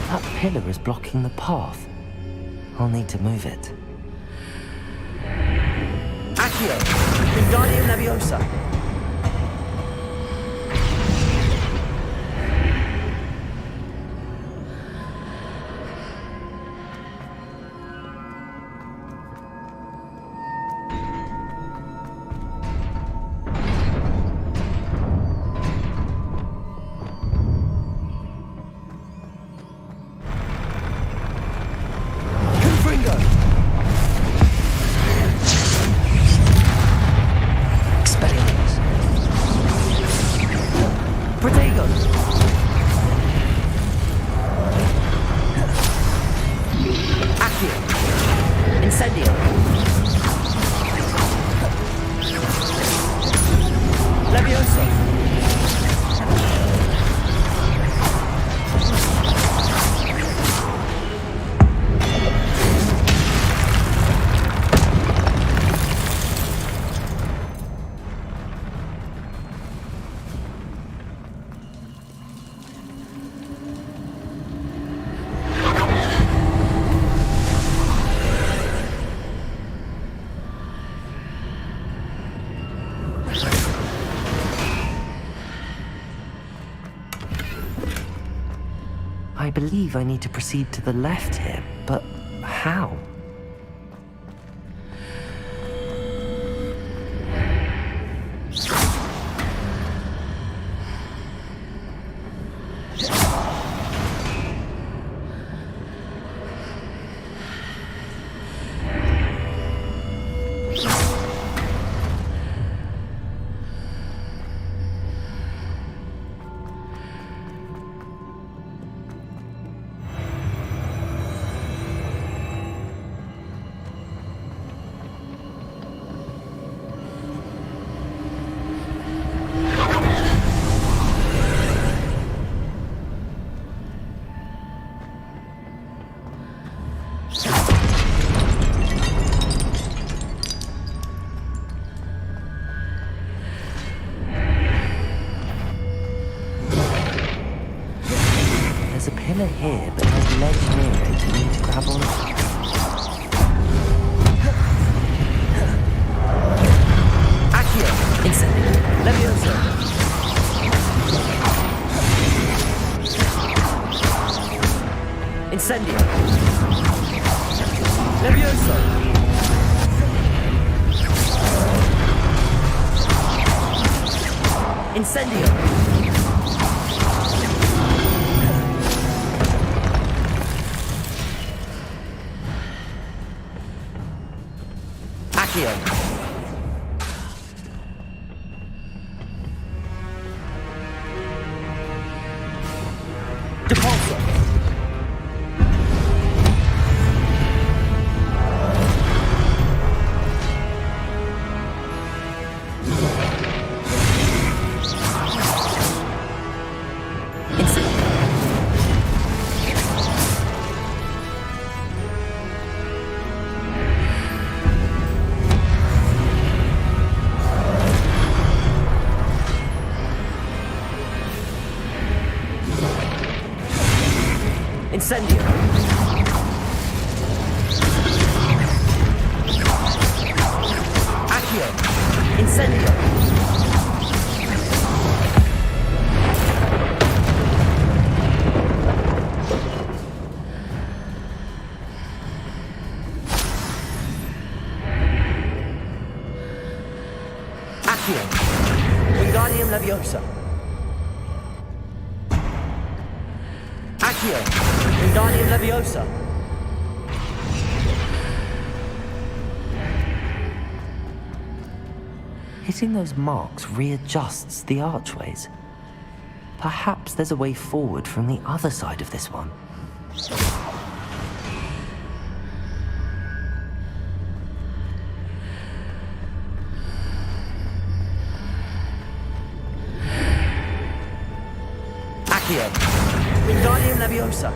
That pillar is blocking the path. I'll need to move it. Accio! Wingardium Leviosa! Incendio! Levioso! I believe I need to proceed to the left here, but how? There's a pillar here, but no ledge near it for me to grab onto. Accio! Incendio! Levioso! Incendio! Levioso! Incendio! Accio! Depulso! Incendio! Accio! Incendio! Accio! Wingardium Leviosa! Accio! Wingardium Leviosa! Hitting those marks readjusts the archways. Perhaps there's a way forward from the other side of this one. Accio! Wingardium Leviosa!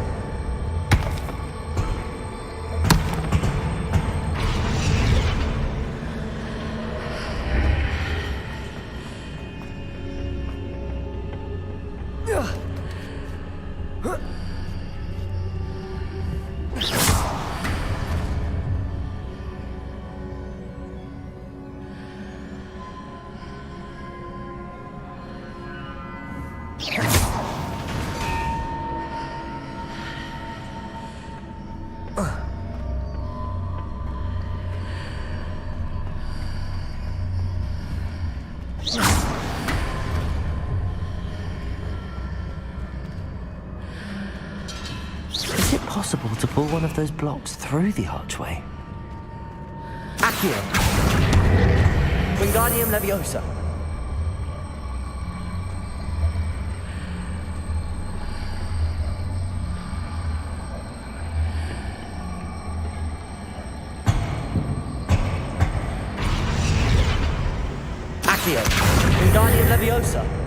Is it possible to pull one of those blocks through the archway? Accio! Wingardium Leviosa! Accio. Wingardium Leviosa.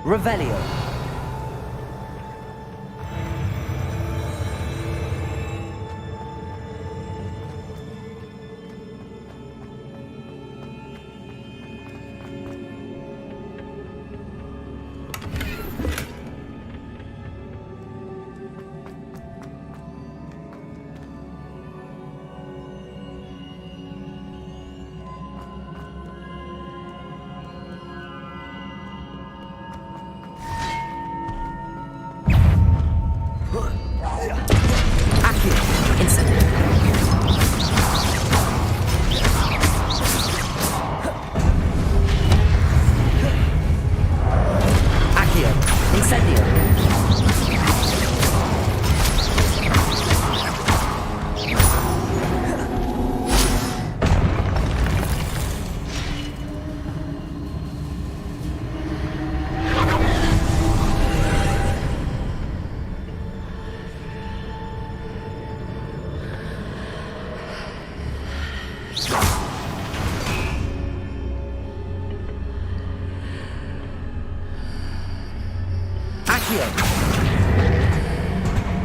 Revelio.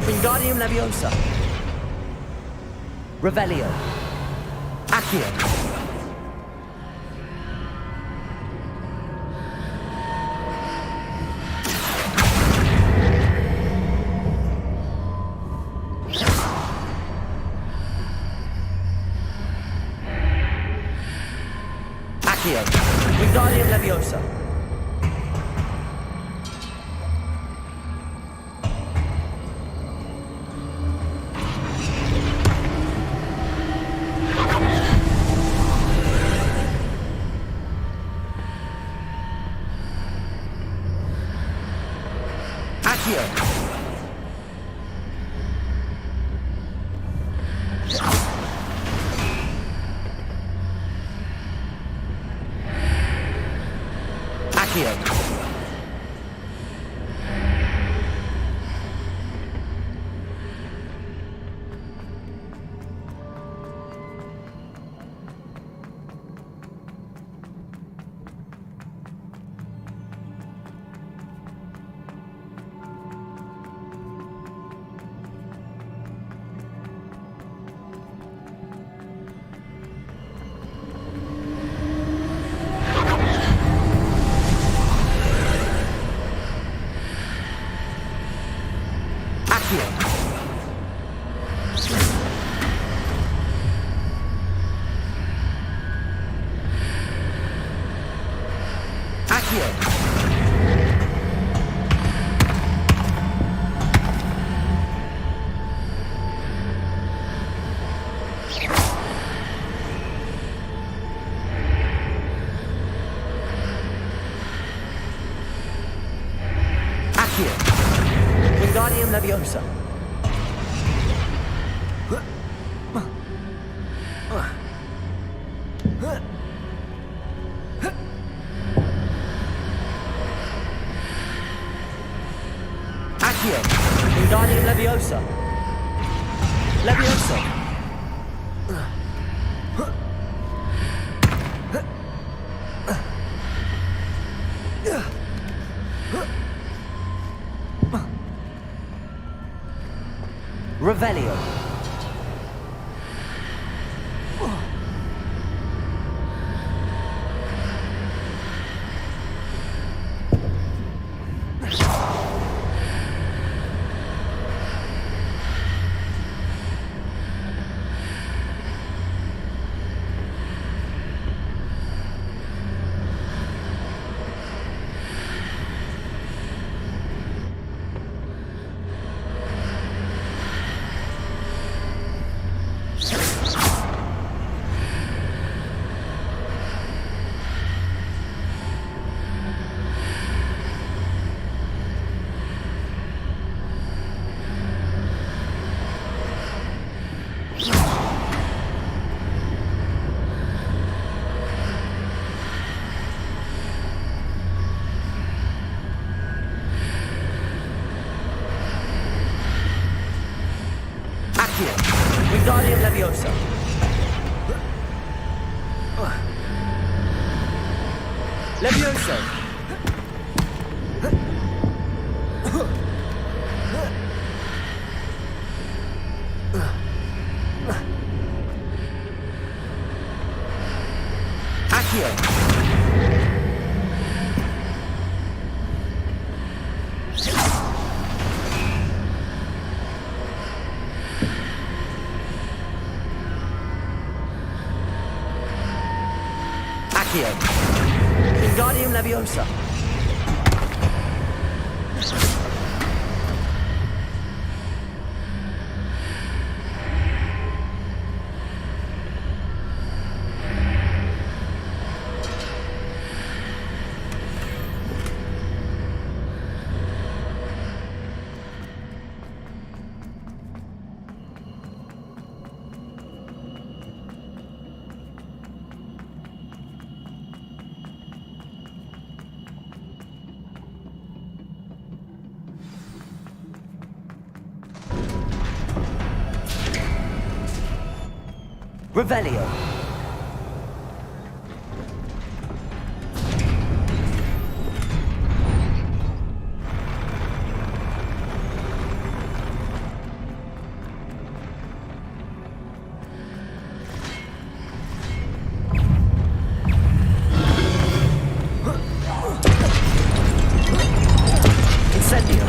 Wingardium Leviosa. Revelio. Accio. Accio. Wingardium Leviosa. Wingardium Leviosa. Accio. Wingardium Leviosa. Leviosa. Revelio. Wingardium Leviosa. Levioso. Accio. Accio. Wingardium Leviosa. Revelio. Incendio.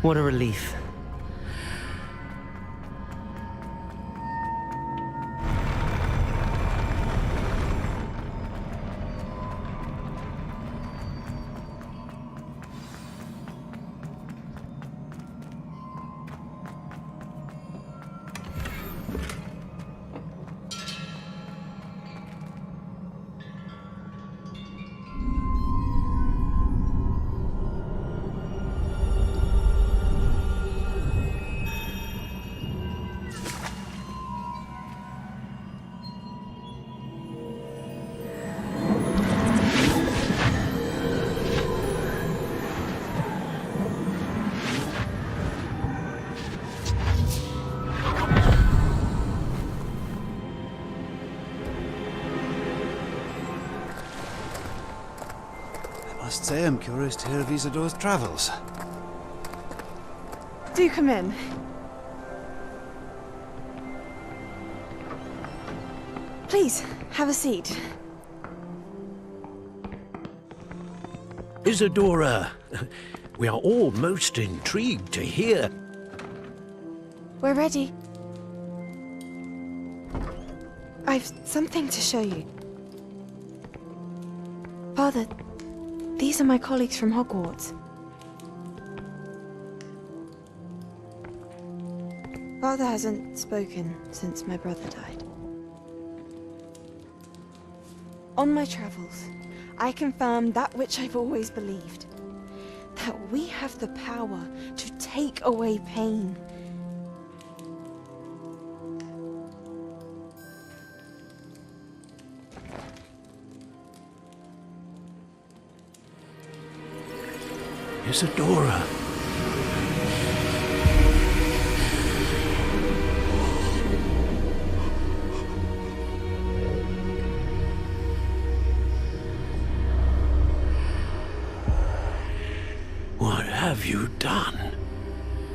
What a relief. I must say I'm curious to hear of Isadore's travels. Do come in. Please, have a seat. Isadora, we are all most intrigued to hear. We're ready. I've something to show you. Father, these are my colleagues from Hogwarts. Father hasn't spoken since my brother died. On my travels, I confirmed that which I've always believed. That we have the power to take away pain. Isadora. What have you done?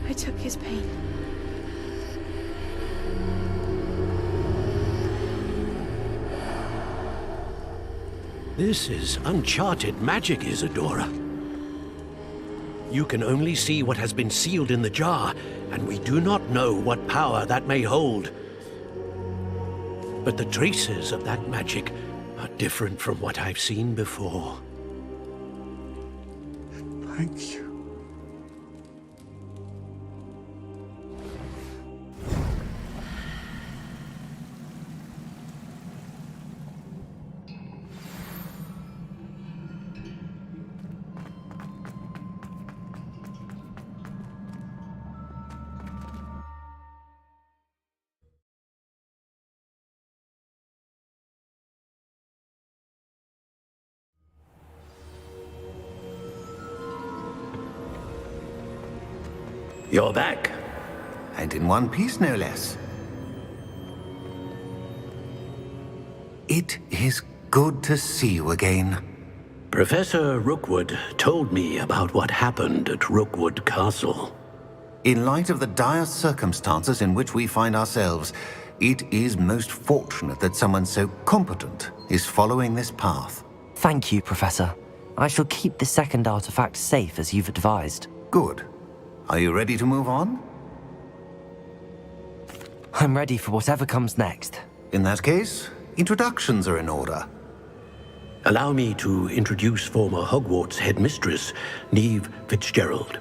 I took his pain. This is uncharted magic, Isadora. You can only see what has been sealed in the jar, and we do not know what power that may hold. But the traces of that magic are different from what I've seen before. Thank you. You're back. And in one piece, no less. It is good to see you again. Professor Rookwood told me about what happened at Rookwood Castle. In light of the dire circumstances in which we find ourselves, it is most fortunate that someone so competent is following this path. Thank you, Professor. I shall keep the second artifact safe as you've advised. Good. Are you ready to move on? I'm ready for whatever comes next. In that case, introductions are in order. Allow me to introduce former Hogwarts headmistress, Neve Fitzgerald.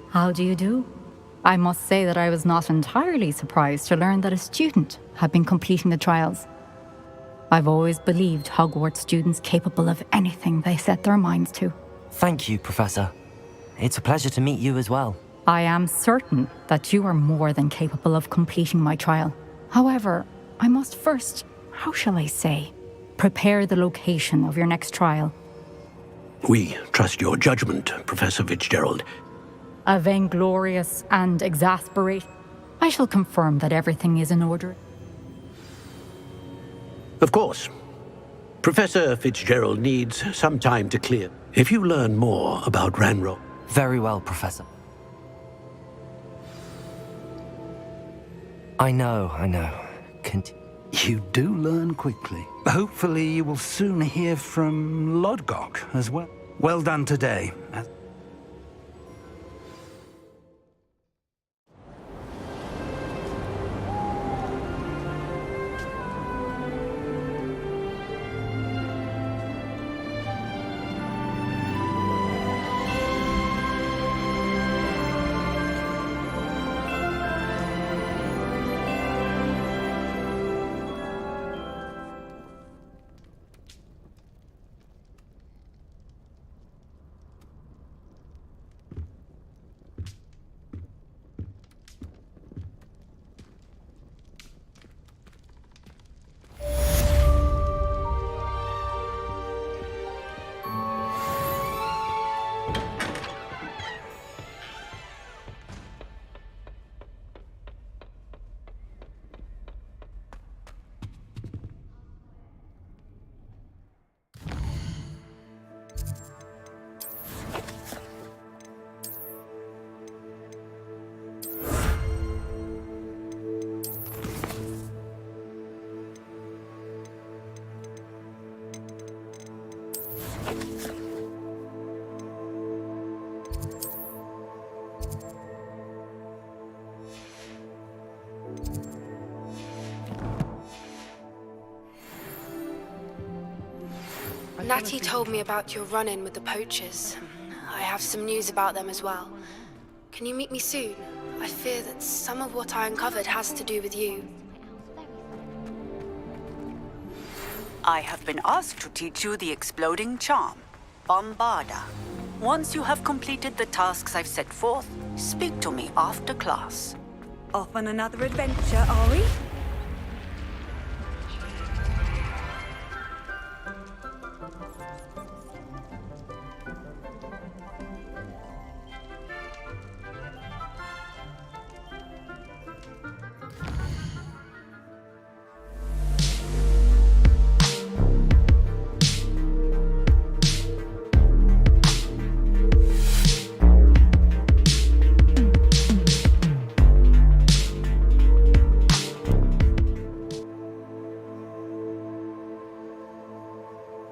How do you do? I must say that I was not entirely surprised to learn that a student had been completing the trials. I've always believed Hogwarts students capable of anything they set their minds to. Thank you, Professor. It's a pleasure to meet you as well. I am certain that you are more than capable of completing my trial. However, I must first, how shall I say, prepare the location of your next trial. We trust your judgment, Professor Fitzgerald. A vainglorious and exasperating. I shall confirm that everything is in order. Of course. Professor Fitzgerald needs some time to clear. If you learn more about Ranrock... Very well, Professor. I know. You do learn quickly. Hopefully you will soon hear from Lodgok as well. Well done today. Natty told me about your run-in with the poachers. I have some news about them as well. Can you meet me soon? I fear that some of what I uncovered has to do with you. I have been asked to teach you the exploding charm, Bombarda. Once you have completed the tasks I've set forth, speak to me after class. Off on another adventure, are we?